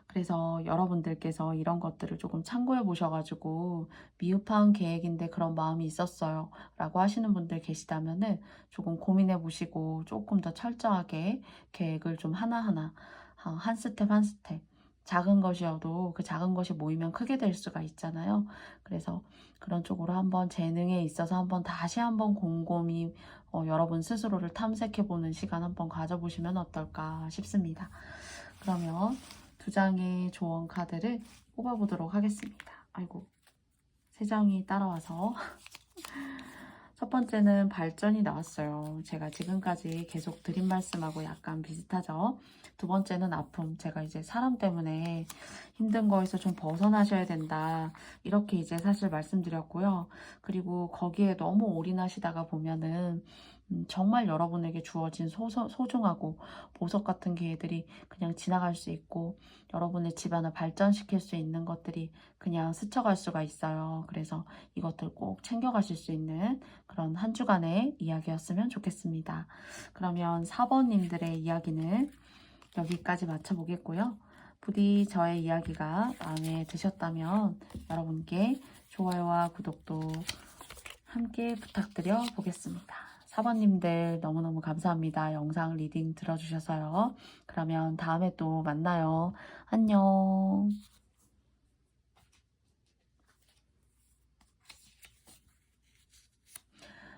그래서 여러분들께서 이런 것들을 조금 참고해 보셔가지고 미흡한 계획인데 그런 마음이 있었어요 라고 하시는 분들 계시다면은 조금 고민해 보시고 조금 더 철저하게 계획을 좀 하나하나 한 스텝 한 스텝 작은 것이어도 그 작은 것이 모이면 크게 될 수가 있잖아요. 그래서 그런 쪽으로 한번 재능에 있어서 한번 다시 한번 곰곰이 여러분 스스로를 탐색해 보는 시간 한번 가져보시면 어떨까 싶습니다. 그러면 두 장의 조언 카드를 뽑아보도록 하겠습니다. 아이고, 세 장이 따라와서 첫 번째는 발전이 나왔어요. 제가 지금까지 계속 드린 말씀하고 약간 비슷하죠. 두 번째는 아픔. 제가 이제 사람 때문에 힘든 거에서 좀 벗어나셔야 된다. 이렇게 이제 사실 말씀드렸고요. 그리고 거기에 너무 올인하시다가 보면은 정말 여러분에게 주어진 소중하고 보석 같은 기회들이 그냥 지나갈 수 있고 여러분의 집안을 발전시킬 수 있는 것들이 그냥 스쳐갈 수가 있어요. 그래서 이것들 꼭 챙겨가실 수 있는 그런 한 주간의 이야기였으면 좋겠습니다. 그러면 4번님들의 이야기는 여기까지 마쳐보겠고요. 부디 저의 이야기가 마음에 드셨다면 여러분께 좋아요와 구독도 함께 부탁드려 보겠습니다. 4번님들 너무너무 감사합니다. 영상 리딩 들어주셔서요. 그러면 다음에 또 만나요. 안녕.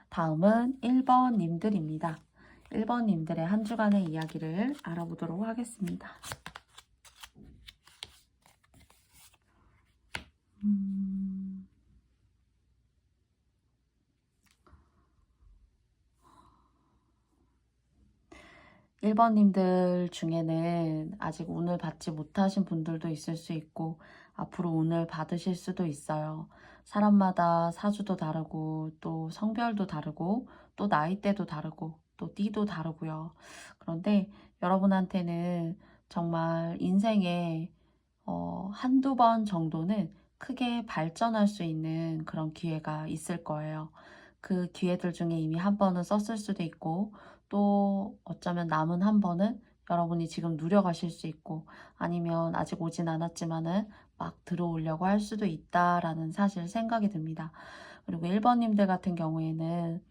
다음은 1번님들입니다. 1번님들의 한 주간의 이야기를 알아보도록 하겠습니다. 1번님들 중에는 아직 운을 받지 못하신 분들도 있을 수 있고 앞으로 운을 받으실 수도 있어요. 사람마다 사주도 다르고 또 성별도 다르고 또 나이대도 다르고 또 띠도 다르고요. 그런데 여러분한테는 정말 인생에 한두 번 정도는 크게 발전할 수 있는 그런 기회가 있을 거예요. 그 기회들 중에 이미 한 번은 썼을 수도 있고 또 어쩌면 남은 한 번은 여러분이 지금 누려가실 수 있고 아니면 아직 오진 않았지만은 막 들어오려고 할 수도 있다라는 사실 생각이 듭니다. 그리고 1번님들 같은 경우에는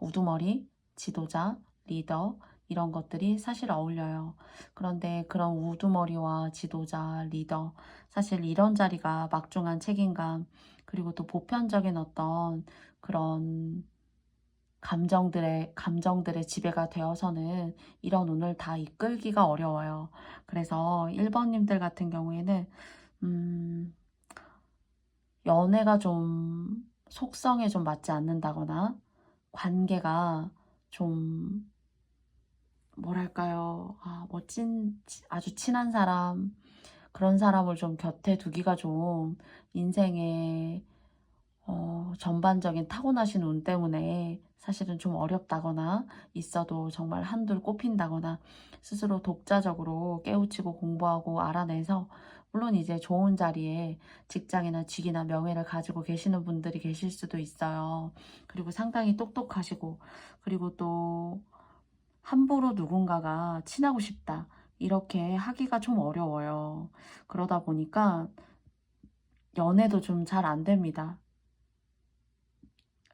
우두머리, 지도자, 리더 이런 것들이 사실 어울려요. 그런데 그런 우두머리와 지도자, 리더 사실 이런 자리가 막중한 책임감 그리고 또 보편적인 어떤 그런 감정들의 지배가 되어서는 이런 운을 다 이끌기가 어려워요. 그래서 1번님들 같은 경우에는 연애가 좀 속성에 좀 맞지 않는다거나 관계가 좀 뭐랄까요? 아주 친한 사람 그런 사람을 좀 곁에 두기가 좀 인생의 전반적인 타고나신 운 때문에 사실은 좀 어렵다거나 있어도 정말 한둘 꼽힌다거나 스스로 독자적으로 깨우치고 공부하고 알아내서 물론 이제 좋은 자리에 직장이나 직이나 명예를 가지고 계시는 분들이 계실 수도 있어요. 그리고 상당히 똑똑하시고 그리고 또 함부로 누군가가 친하고 싶다 이렇게 하기가 좀 어려워요. 그러다 보니까 연애도 좀 잘 안 됩니다.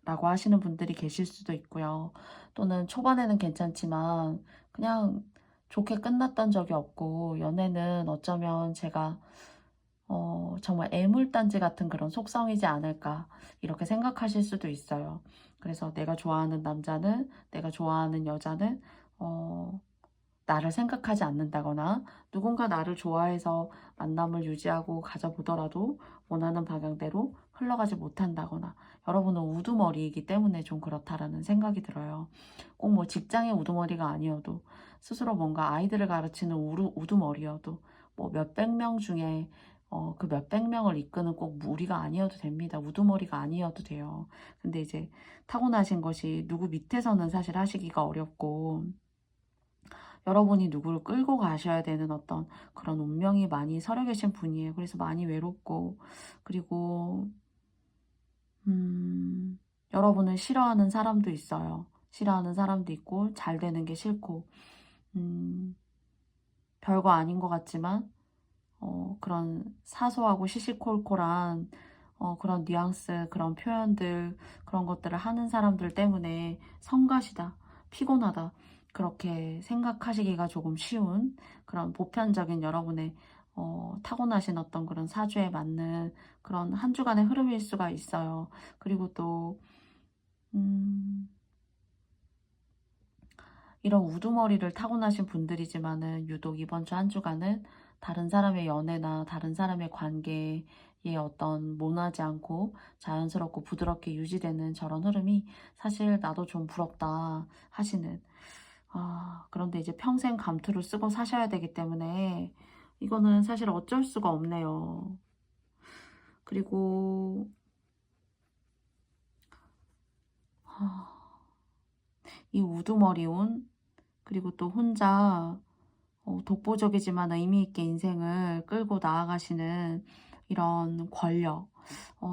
라고 하시는 분들이 계실 수도 있고요. 또는 초반에는 괜찮지만 그냥 좋게 끝났던 적이 없고 연애는 어쩌면 제가 정말 애물단지 같은 그런 속성이지 않을까 이렇게 생각하실 수도 있어요. 그래서 내가 좋아하는 남자는 내가 좋아하는 여자는 나를 생각하지 않는다거나 누군가 나를 좋아해서 만남을 유지하고 가져보더라도 원하는 방향대로 흘러가지 못한다거나 여러분은 우두머리이기 때문에 좀 그렇다라는 생각이 들어요. 꼭 뭐 직장의 우두머리가 아니어도 스스로 뭔가 아이들을 가르치는 우두머리여도 뭐 몇백 명 중에 그 몇백 명을 이끄는 꼭 무리가 아니어도 됩니다. 우두머리가 아니어도 돼요. 근데 이제 타고나신 것이 누구 밑에서는 사실 하시기가 어렵고 여러분이 누구를 끌고 가셔야 되는 어떤 그런 운명이 많이 서려 계신 분이에요. 그래서 많이 외롭고 그리고 여러분을 싫어하는 사람도 있어요. 싫어하는 사람도 있고 잘 되는 게 싫고 별거 아닌 것 같지만 그런 사소하고 시시콜콜한 그런 뉘앙스, 그런 표현들, 그런 것들을 하는 사람들 때문에 성가시다, 피곤하다 그렇게 생각하시기가 조금 쉬운 그런 보편적인 여러분의 타고나신 어떤 그런 사주에 맞는 그런 한 주간의 흐름일 수가 있어요. 그리고 또 이런 우두머리를 타고나신 분들이지만은 유독 이번 주 한 주간은 다른 사람의 연애나 다른 사람의 관계에 어떤 모나지 않고 자연스럽고 부드럽게 유지되는 저런 흐름이 사실 나도 좀 부럽다 하시는 그런데 이제 평생 감투를 쓰고 사셔야 되기 때문에 이거는 사실 어쩔 수가 없네요. 그리고 이 우두머리 운 그리고 또 혼자 독보적이지만 의미있게 인생을 끌고 나아가시는 이런 권력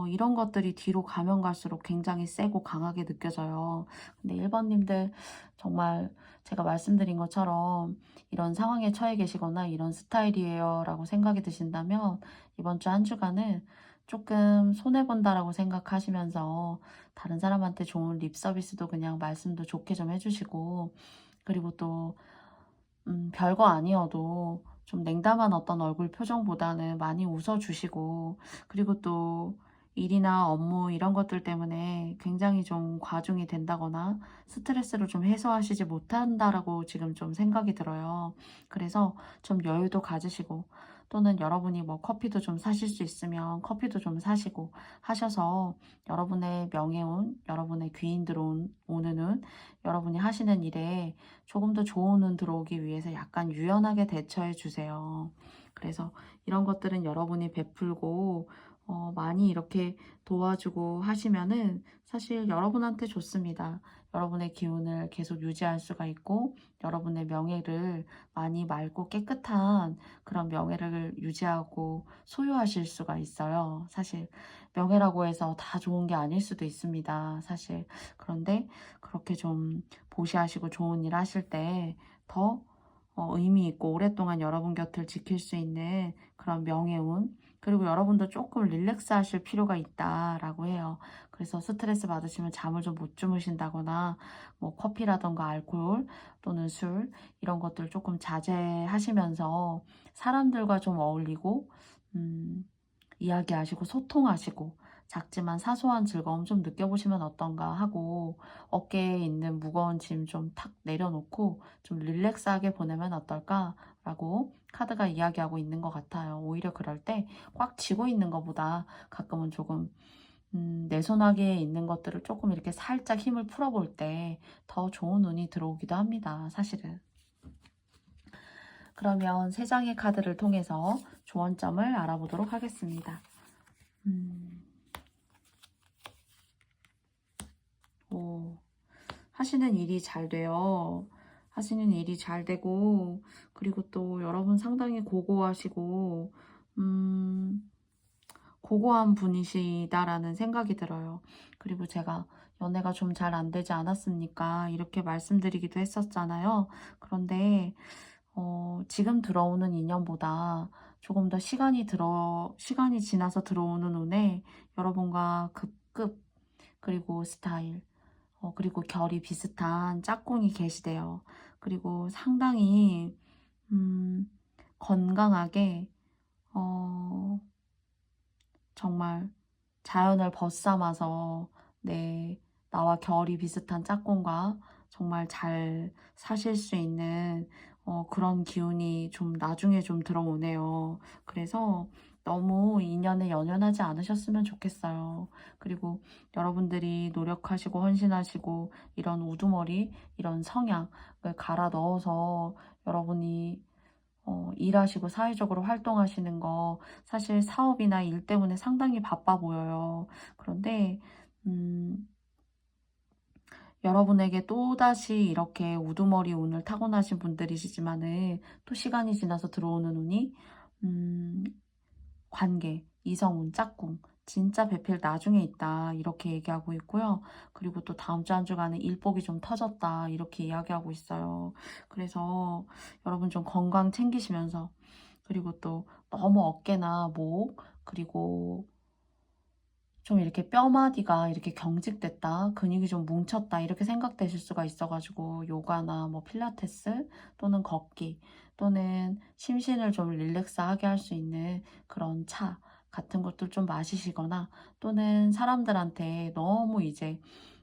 이런 것들이 뒤로 가면 갈수록 굉장히 세고 강하게 느껴져요. 근데 1번님들 정말 제가 말씀드린 것처럼 이런 상황에 처해 계시거나 이런 스타일이에요 라고 생각이 드신다면 이번 주 한 주간은 조금 손해본다라고 생각하시면서 다른 사람한테 좋은 립 서비스도 그냥 말씀도 좋게 좀 해주시고 그리고 또 별거 아니어도 좀 냉담한 어떤 얼굴 표정보다는 많이 웃어주시고 그리고 또 일이나 업무 이런 것들 때문에 굉장히 좀 과중이 된다거나 스트레스를 좀 해소하시지 못한다라고 지금 좀 생각이 들어요. 그래서 좀 여유도 가지시고 또는 여러분이 뭐 커피도 좀 사실 수 있으면 커피도 좀 사시고 하셔서 여러분의 명예운, 여러분의 귀인 들어오는 운, 여러분이 하시는 일에 조금 더 좋은 운 들어오기 위해서 약간 유연하게 대처해 주세요. 그래서 이런 것들은 여러분이 베풀고 많이 이렇게 도와주고 하시면은 사실 여러분한테 좋습니다. 여러분의 기운을 계속 유지할 수가 있고 여러분의 명예를 많이 맑고 깨끗한 그런 명예를 유지하고 소유하실 수가 있어요. 사실 명예라고 해서 다 좋은 게 아닐 수도 있습니다. 사실 그런데 그렇게 좀 보시하시고 좋은 일 하실 때 더 의미 있고 오랫동안 여러분 곁을 지킬 수 있는 그런 명예운, 그리고 여러분도 조금 릴렉스 하실 필요가 있다라고 해요. 그래서 스트레스 받으시면 잠을 좀 못 주무신다거나 뭐 커피라던가 알코올 또는 술 이런 것들 조금 자제하시면서 사람들과 좀 어울리고 이야기하시고 소통하시고 작지만 사소한 즐거움 좀 느껴보시면 어떤가 하고, 어깨에 있는 무거운 짐 좀 탁 내려놓고 좀 릴렉스하게 보내면 어떨까 라고 카드가 이야기하고 있는 것 같아요. 오히려 그럴 때 꽉 쥐고 있는 것보다 가끔은 조금 내 손아귀에 있는 것들을 조금 이렇게 살짝 힘을 풀어볼 때 더 좋은 운이 들어오기도 합니다. 사실은. 그러면 세 장의 카드를 통해서 조언점을 알아보도록 하겠습니다. 오, 하시는 일이 잘 돼요. 하시는 일이 잘 되고, 그리고 또 여러분 상당히 고고하시고 고고한 분이시다라는 생각이 들어요. 그리고 제가 연애가 좀 잘 안 되지 않았습니까? 이렇게 말씀드리기도 했었잖아요. 그런데 지금 들어오는 인연보다 조금 더 시간이 지나서 들어오는 운에 여러분과 급급, 그리고 스타일, 그리고 결이 비슷한 짝꿍이 계시대요. 그리고 상당히 건강하게 정말 자연을 벗삼아서 나와 결이 비슷한 짝꿍과 정말 잘 사실 수 있는 그런 기운이 좀 나중에 좀 들어오네요. 그래서 너무 인연에 연연하지 않으셨으면 좋겠어요. 그리고 여러분들이 노력하시고 헌신하시고 이런 우두머리, 이런 성향을 갈아 넣어서 여러분이 일하시고 사회적으로 활동하시는 거 사실 사업이나 일 때문에 상당히 바빠 보여요. 그런데 여러분에게 또다시 이렇게 우두머리 운을 타고나신 분들이시지만은 또 시간이 지나서 들어오는 운이 관계, 이성운, 짝꿍 진짜 배필 나중에 있다 이렇게 얘기하고 있고요. 그리고 또 다음 주 한 주간은 일복이 좀 터졌다 이렇게 이야기하고 있어요. 그래서 여러분 좀 건강 챙기시면서, 그리고 또 너무 어깨나 목, 그리고 좀 이렇게 뼈마디가 이렇게 경직됐다, 근육이 좀 뭉쳤다 이렇게 생각되실 수가 있어가지고 요가나 뭐 필라테스 또는 걷기 또는 심신을 좀 릴렉스하게 할 수 있는 그런 차 같은 것들 좀 마시시거나, 또는 사람들한테 너무 이제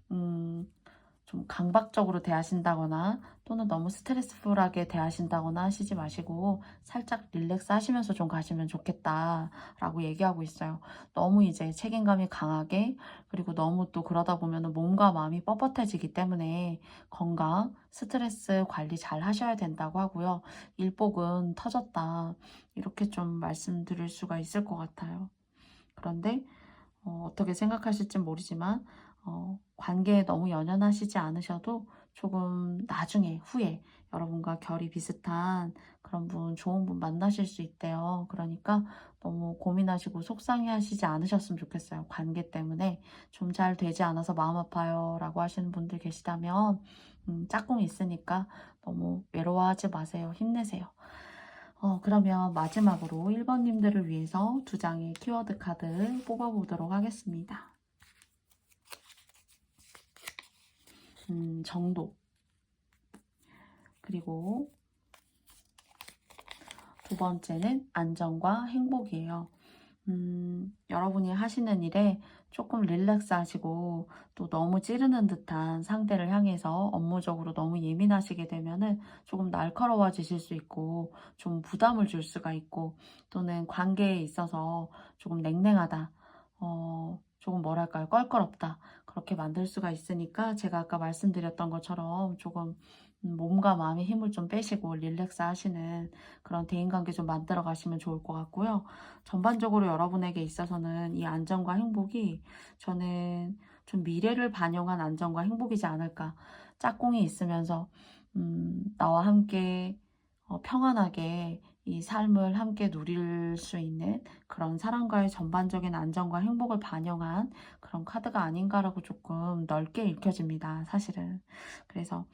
좀 강박적으로 대하신다거나 또는 너무 스트레스풀하게 대하신다거나 하시지 마시고 살짝 릴렉스 하시면서 좀 가시면 좋겠다라고 얘기하고 있어요. 너무 이제 책임감이 강하게, 그리고 너무 또 그러다 보면 몸과 마음이 뻣뻣해지기 때문에 건강, 스트레스 관리 잘 하셔야 된다고 하고요. 일복은 터졌다 이렇게 좀 말씀드릴 수가 있을 것 같아요. 그런데 어떻게 생각하실지 모르지만 관계에 너무 연연하시지 않으셔도 조금 나중에 후에 여러분과 결이 비슷한 그런 분, 좋은 분 만나실 수 있대요. 그러니까 너무 고민하시고 속상해하시지 않으셨으면 좋겠어요. 관계 때문에 좀 잘 되지 않아서 마음 아파요 라고 하시는 분들 계시다면 짝꿍이 있으니까 너무 외로워하지 마세요. 힘내세요. 그러면 마지막으로 1번님들을 위해서 2장의 키워드 카드 뽑아보도록 하겠습니다. 정도, 그리고 2번째는 안정과 행복이에요. 여러분이 하시는 일에 조금 릴렉스 하시고 또 너무 찌르는 듯한 상대를 향해서 업무적으로 너무 예민하시게 되면은 조금 날카로워지실 수 있고 좀 부담을 줄 수가 있고 또는 관계에 있어서 조금 냉랭하다. 조금 뭐랄까요? 껄끄럽다. 그렇게 만들 수가 있으니까 제가 아까 말씀드렸던 것처럼 조금 몸과 마음의 힘을 좀 빼시고 릴렉스 하시는 그런 대인관계 좀 만들어 가시면 좋을 것 같고요. 전반적으로 여러분에게 있어서는 이 안정과 행복이 저는 좀 미래를 반영한 안정과 행복이지 않을까. 짝꿍이 있으면서 나와 함께 평안하게 이 삶을 함께 누릴 수 있는 그런 사람과의 전반적인 안정과 행복을 반영한 그런 카드가 아닌가라고 조금 넓게 읽혀집니다, 사실은. 그래서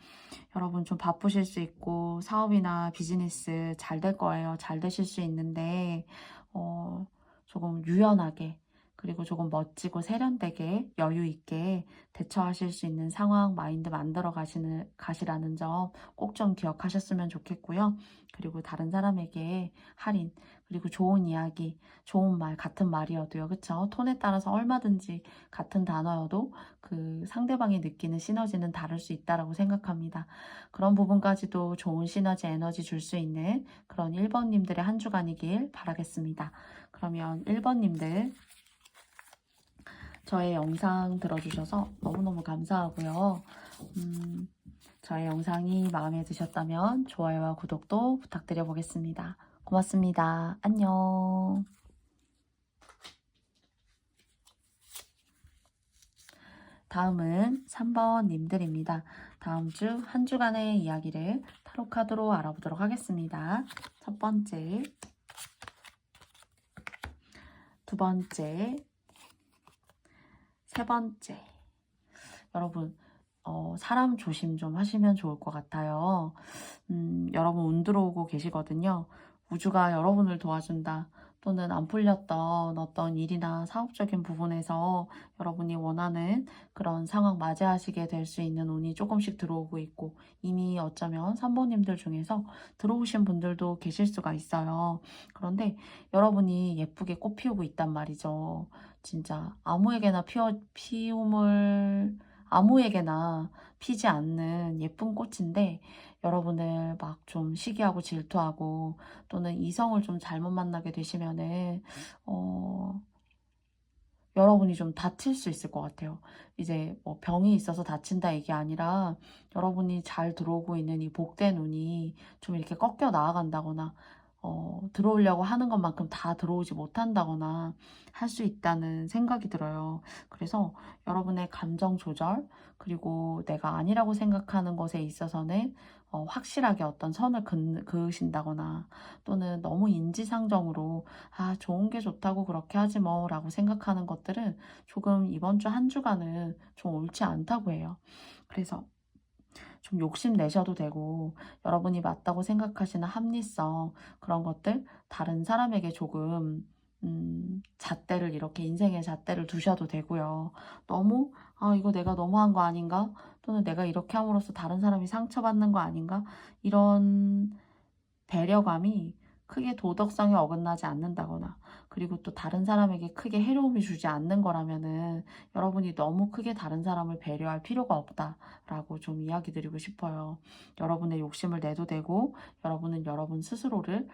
여러분 좀 바쁘실 수 있고 사업이나 비즈니스 잘 될 거예요. 잘 되실 수 있는데 조금 유연하게 그리고 조금 멋지고 세련되게 여유 있게 대처하실 수 있는 상황 마인드 만들어 가시라는 점 꼭 좀 기억하셨으면 좋겠고요. 그리고 다른 사람에게 할인 그리고 좋은 이야기 좋은 말 같은 말이어도요. 그쵸? 톤에 따라서 얼마든지 같은 단어여도 그 상대방이 느끼는 시너지는 다를 수 있다고 생각합니다. 그런 부분까지도 좋은 시너지 에너지 줄 수 있는 그런 1번님들의 한 주간이길 바라겠습니다. 그러면 1번님들 저의 영상 들어주셔서 너무너무 감사하고요. 저의 영상이 마음에 드셨다면 좋아요와 구독도 부탁드려 보겠습니다. 고맙습니다. 안녕. 다음은 3번 님들입니다. 다음 주 한 주간의 이야기를 타로 카드로 알아보도록 하겠습니다. 첫 번째, 두 번째, 세 번째. 여러분, 사람 조심 좀 하시면 좋을 것 같아요. 여러분 운 들어오고 계시거든요. 우주가 여러분을 도와준다. 또는 안 풀렸던 어떤 일이나 사업적인 부분에서 여러분이 원하는 그런 상황 맞이하시게 될 수 있는 운이 조금씩 들어오고 있고 이미 어쩌면 3번님들 중에서 들어오신 분들도 계실 수가 있어요. 그런데 여러분이 예쁘게 꽃 피우고 있단 말이죠. 진짜 아무에게나 피지 않는 예쁜 꽃인데 여러분을 막 좀 시기하고 질투하고 또는 이성을 좀 잘못 만나게 되시면은 여러분이 좀 다칠 수 있을 것 같아요. 이제 뭐 병이 있어서 다친다 이게 아니라 여러분이 잘 들어오고 있는 이 복된 운이 좀 이렇게 꺾여 나아간다거나 들어오려고 하는 것만큼 다 들어오지 못한다거나 할 수 있다는 생각이 들어요. 그래서 여러분의 감정 조절 그리고 내가 아니라고 생각하는 것에 있어서는 확실하게 어떤 선을 그으신다거나 또는 너무 인지상정으로 아 좋은 게 좋다고 그렇게 하지 뭐 라고 생각하는 것들은 조금 이번 주 한 주간은 좀 옳지 않다고 해요. 그래서 좀 욕심내셔도 되고 여러분이 맞다고 생각하시는 합리성 그런 것들 다른 사람에게 조금 잣대를 이렇게 인생의 잣대를 두셔도 되고요. 너무 아 이거 내가 너무한 거 아닌가? 또는 내가 이렇게 함으로써 다른 사람이 상처받는 거 아닌가? 이런 배려감이 크게 도덕성에 어긋나지 않는다거나 그리고 또 다른 사람에게 크게 해로움이 주지 않는 거라면은 여러분이 너무 크게 다른 사람을 배려할 필요가 없다라고 좀 이야기 드리고 싶어요. 여러분의 욕심을 내도 되고 여러분은 여러분 스스로를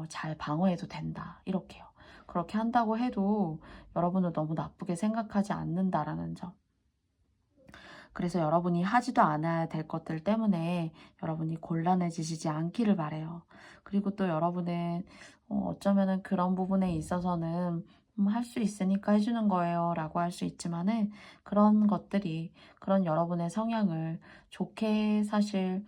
잘 방어해도 된다. 이렇게요. 그렇게 한다고 해도 여러분을 너무 나쁘게 생각하지 않는다라는 점. 그래서 여러분이 하지도 않아야 될 것들 때문에 여러분이 곤란해지시지 않기를 바라요. 그리고 또 여러분은 어쩌면은 그런 부분에 있어서는 할 수 있으니까 해주는 거예요 라고 할 수 있지만은 그런 것들이 그런 여러분의 성향을 좋게 사실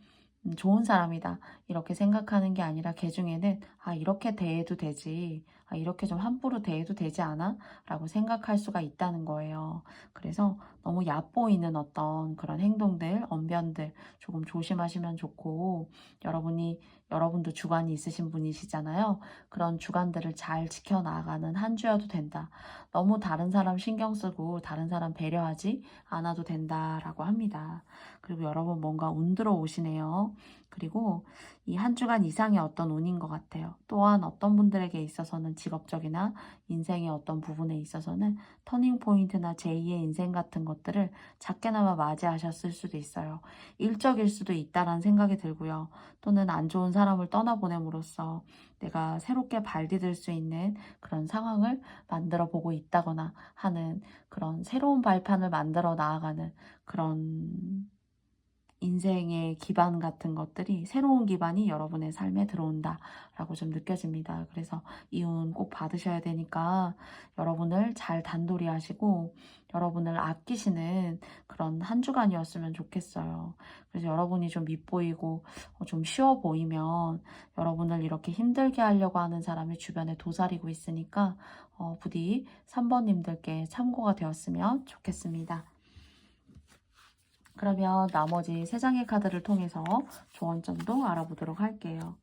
좋은 사람이다 이렇게 생각하는 게 아니라 걔 중에는 아 이렇게 대해도 되지 아 이렇게 좀 함부로 대해도 되지 않아? 라고 생각할 수가 있다는 거예요. 그래서 너무 얕보이는 어떤 그런 행동들, 언변들 조금 조심하시면 좋고 여러분도 주관이 있으신 분이시잖아요. 그런 주관들을 잘 지켜나가는 한 주여도 된다. 너무 다른 사람 신경 쓰고 다른 사람 배려하지 않아도 된다라고 합니다. 그리고 여러분 뭔가 운 들어오시네요. 그리고 이 한 주간 이상의 어떤 운인 것 같아요. 또한 어떤 분들에게 있어서는 직업적이나 인생의 어떤 부분에 있어서는 터닝포인트나 제2의 인생 같은 것들을 작게나마 맞이하셨을 수도 있어요. 일적일 수도 있다라는 생각이 들고요. 또는 안 좋은 사람을 떠나보냄으로써 내가 새롭게 발디딜 수 있는 그런 상황을 만들어 보고 있다거나 하는 그런 새로운 발판을 만들어 나아가는 그런 인생의 기반 같은 것들이 새로운 기반이 여러분의 삶에 들어온다라고 좀 느껴집니다. 그래서 이 운 꼭 받으셔야 되니까 여러분을 잘 단돌이 하시고 여러분을 아끼시는 그런 한 주간이었으면 좋겠어요. 그래서 여러분이 좀 밉보이고 좀 쉬워 보이면 여러분을 이렇게 힘들게 하려고 하는 사람이 주변에 도사리고 있으니까 부디 3번님들께 참고가 되었으면 좋겠습니다. 그러면 나머지 3장의 카드를 통해서 조언점도 알아보도록 할게요.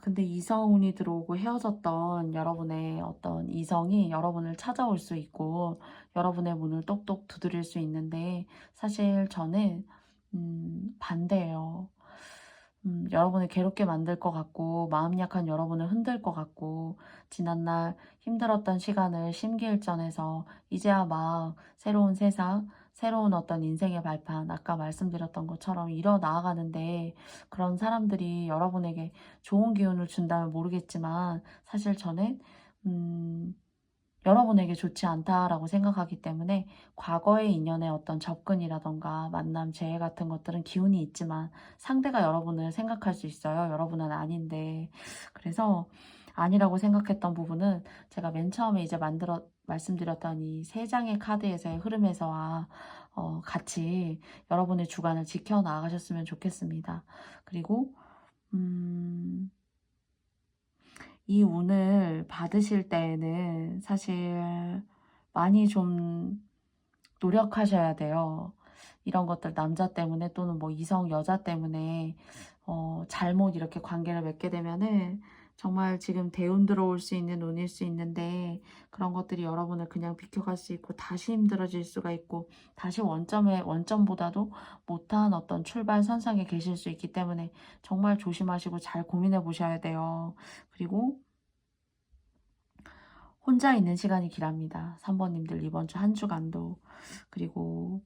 근데 이성운이 들어오고 헤어졌던 여러분의 어떤 이성이 여러분을 찾아올 수 있고 여러분의 문을 똑똑 두드릴 수 있는데 사실 저는 반대예요. 여러분을 괴롭게 만들 것 같고 마음 약한 여러분을 흔들 것 같고 지난날 힘들었던 시간을 심기일전해서 이제야 막 새로운 세상, 새로운 어떤 인생의 발판, 아까 말씀드렸던 것처럼 일어나가는데 그런 사람들이 여러분에게 좋은 기운을 준다면 모르겠지만 사실 저는 여러분에게 좋지 않다라고 생각하기 때문에 과거의 인연의 어떤 접근이라던가 만남, 재회 같은 것들은 기운이 있지만 상대가 여러분을 생각할 수 있어요. 여러분은 아닌데. 그래서 아니라고 생각했던 부분은 제가 맨 처음에 이제 말씀드렸던 이 3장의 카드에서의 흐름에서와 같이 여러분의 주관을 지켜나가셨으면 좋겠습니다. 그리고 이 운을 받으실 때에는 사실 많이 좀 노력하셔야 돼요. 이런 것들 남자 때문에 또는 뭐 이성 여자 때문에 잘못 이렇게 관계를 맺게 되면은 정말 지금 대운 들어올 수 있는 운일 수 있는데 그런 것들이 여러분을 그냥 비켜갈 수 있고 다시 힘들어질 수가 있고 다시 원점보다도 못한 어떤 출발선상에 계실 수 있기 때문에 정말 조심하시고 잘 고민해 보셔야 돼요. 그리고 혼자 있는 시간이 길합니다. 3번님들 이번 주 한 주간도. 그리고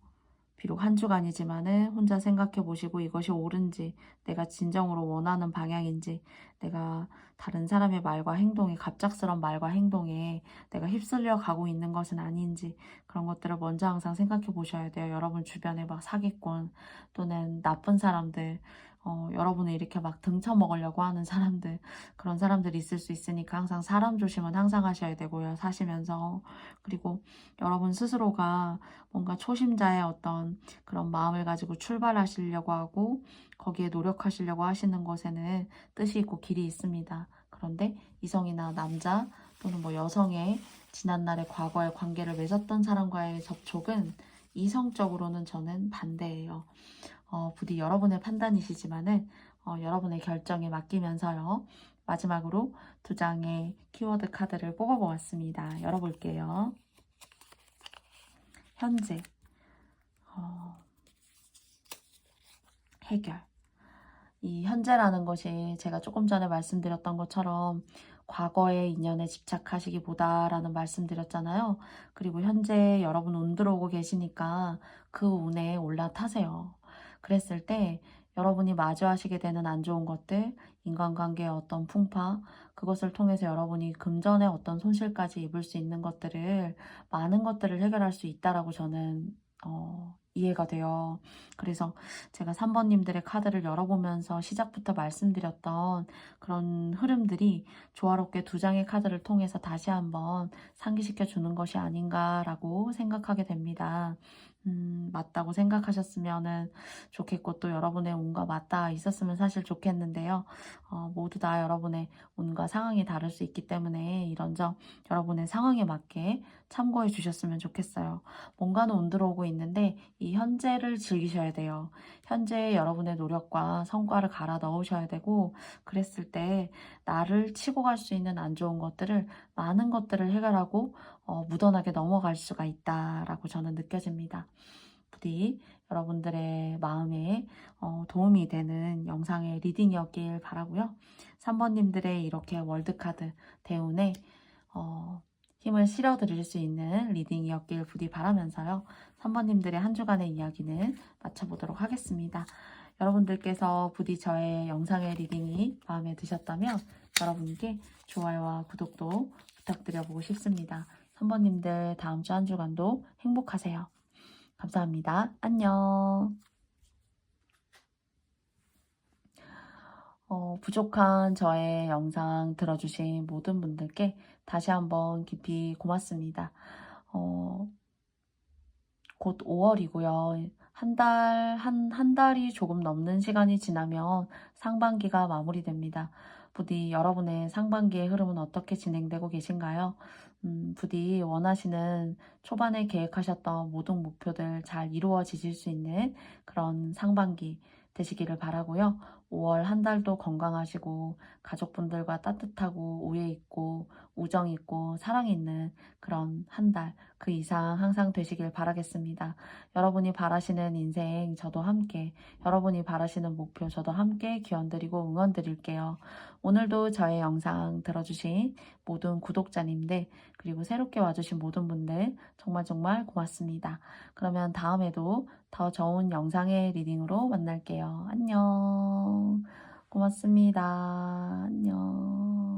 비록 한 주간이지만은 혼자 생각해 보시고 이것이 옳은지, 내가 진정으로 원하는 방향인지, 내가 다른 사람의 말과 행동에, 갑작스런 말과 행동에 내가 휩쓸려 가고 있는 것은 아닌지 그런 것들을 먼저 항상 생각해 보셔야 돼요. 여러분 주변에 막 사기꾼 또는 나쁜 사람들, 여러분을 이렇게 막 등쳐먹으려고 하는 사람들, 그런 사람들이 있을 수 있으니까 항상 사람 조심은 항상 하셔야 되고요. 사시면서. 그리고 여러분 스스로가 뭔가 초심자의 어떤 그런 마음을 가지고 출발하시려고 하고 거기에 노력하시려고 하시는 것에는 뜻이 있고 길이 있습니다. 그런데 이성이나 남자 또는 뭐 여성의 지난날의 과거의 관계를 맺었던 사람과의 접촉은 이성적으로는 저는 반대예요. 부디 여러분의 판단이시지만은 여러분의 결정에 맡기면서요. 마지막으로 2장의 키워드 카드를 뽑아보았습니다. 열어볼게요. 현재, 해결. 이 현재라는 것이 제가 조금 전에 말씀드렸던 것처럼 과거의 인연에 집착하시기보다라는 말씀드렸잖아요. 그리고 현재 여러분 운 들어오고 계시니까 그 운에 올라타세요. 그랬을 때 여러분이 마주하시게 되는 안 좋은 것들, 인간관계의 어떤 풍파, 그것을 통해서 여러분이 금전의 어떤 손실까지 입을 수 있는 것들을 많은 것들을 해결할 수 있다라고 저는 이해가 돼요. 그래서 제가 3번님들의 카드를 열어보면서 시작부터 말씀드렸던 그런 흐름들이 조화롭게 2장의 카드를 통해서 다시 한번 상기시켜 주는 것이 아닌가라고 생각하게 됩니다. 맞다고 생각하셨으면 좋겠고, 또 여러분의 운과 맞닿아 있었으면 사실 좋겠는데요. 모두 다 여러분의 운과 상황이 다를 수 있기 때문에 이런 점 여러분의 상황에 맞게 참고해 주셨으면 좋겠어요. 뭔가는 운 들어오고 있는데 이 현재를 즐기셔야 돼요. 현재의 여러분의 노력과 성과를 갈아 넣으셔야 되고, 그랬을 때 나를 치고 갈 수 있는 안 좋은 것들을, 많은 것들을 해결하고 무던하게 넘어갈 수가 있다라고 저는 느껴집니다. 부디 여러분들의 마음에 도움이 되는 영상의 리딩이었길 바라고요. 3번님들의 이렇게 월드카드 대운에 힘을 실어드릴 수 있는 리딩이었길 부디 바라면서요. 3번님들의 한 주간의 이야기는 마쳐보도록 하겠습니다. 여러분들께서 부디 저의 영상의 리딩이 마음에 드셨다면 여러분께 좋아요와 구독도 부탁드려보고 싶습니다. 3번님들 다음 주 한 주간도 행복하세요. 감사합니다. 안녕. 부족한 저의 영상 들어주신 모든 분들께 다시 한번 깊이 고맙습니다. 곧 5월이고요. 한 달이 조금 넘는 시간이 지나면 상반기가 마무리됩니다. 부디 여러분의 상반기의 흐름은 어떻게 진행되고 계신가요? 부디 원하시는 초반에 계획하셨던 모든 목표들 잘 이루어지실 수 있는 그런 상반기 되시기를 바라고요. 5월 한 달도 건강하시고 가족분들과 따뜻하고 우애 있고 우정 있고 사랑 있는 그런 한 달, 그 이상 항상 되시길 바라겠습니다. 여러분이 바라시는 인생 저도 함께, 여러분이 바라시는 목표 저도 함께 기원드리고 응원드릴게요. 오늘도 저의 영상 들어주신 모든 구독자님들, 그리고 새롭게 와주신 모든 분들 정말 정말 고맙습니다. 그러면 다음에도 더 좋은 영상의 리딩으로 만날게요. 안녕. 고맙습니다. 안녕.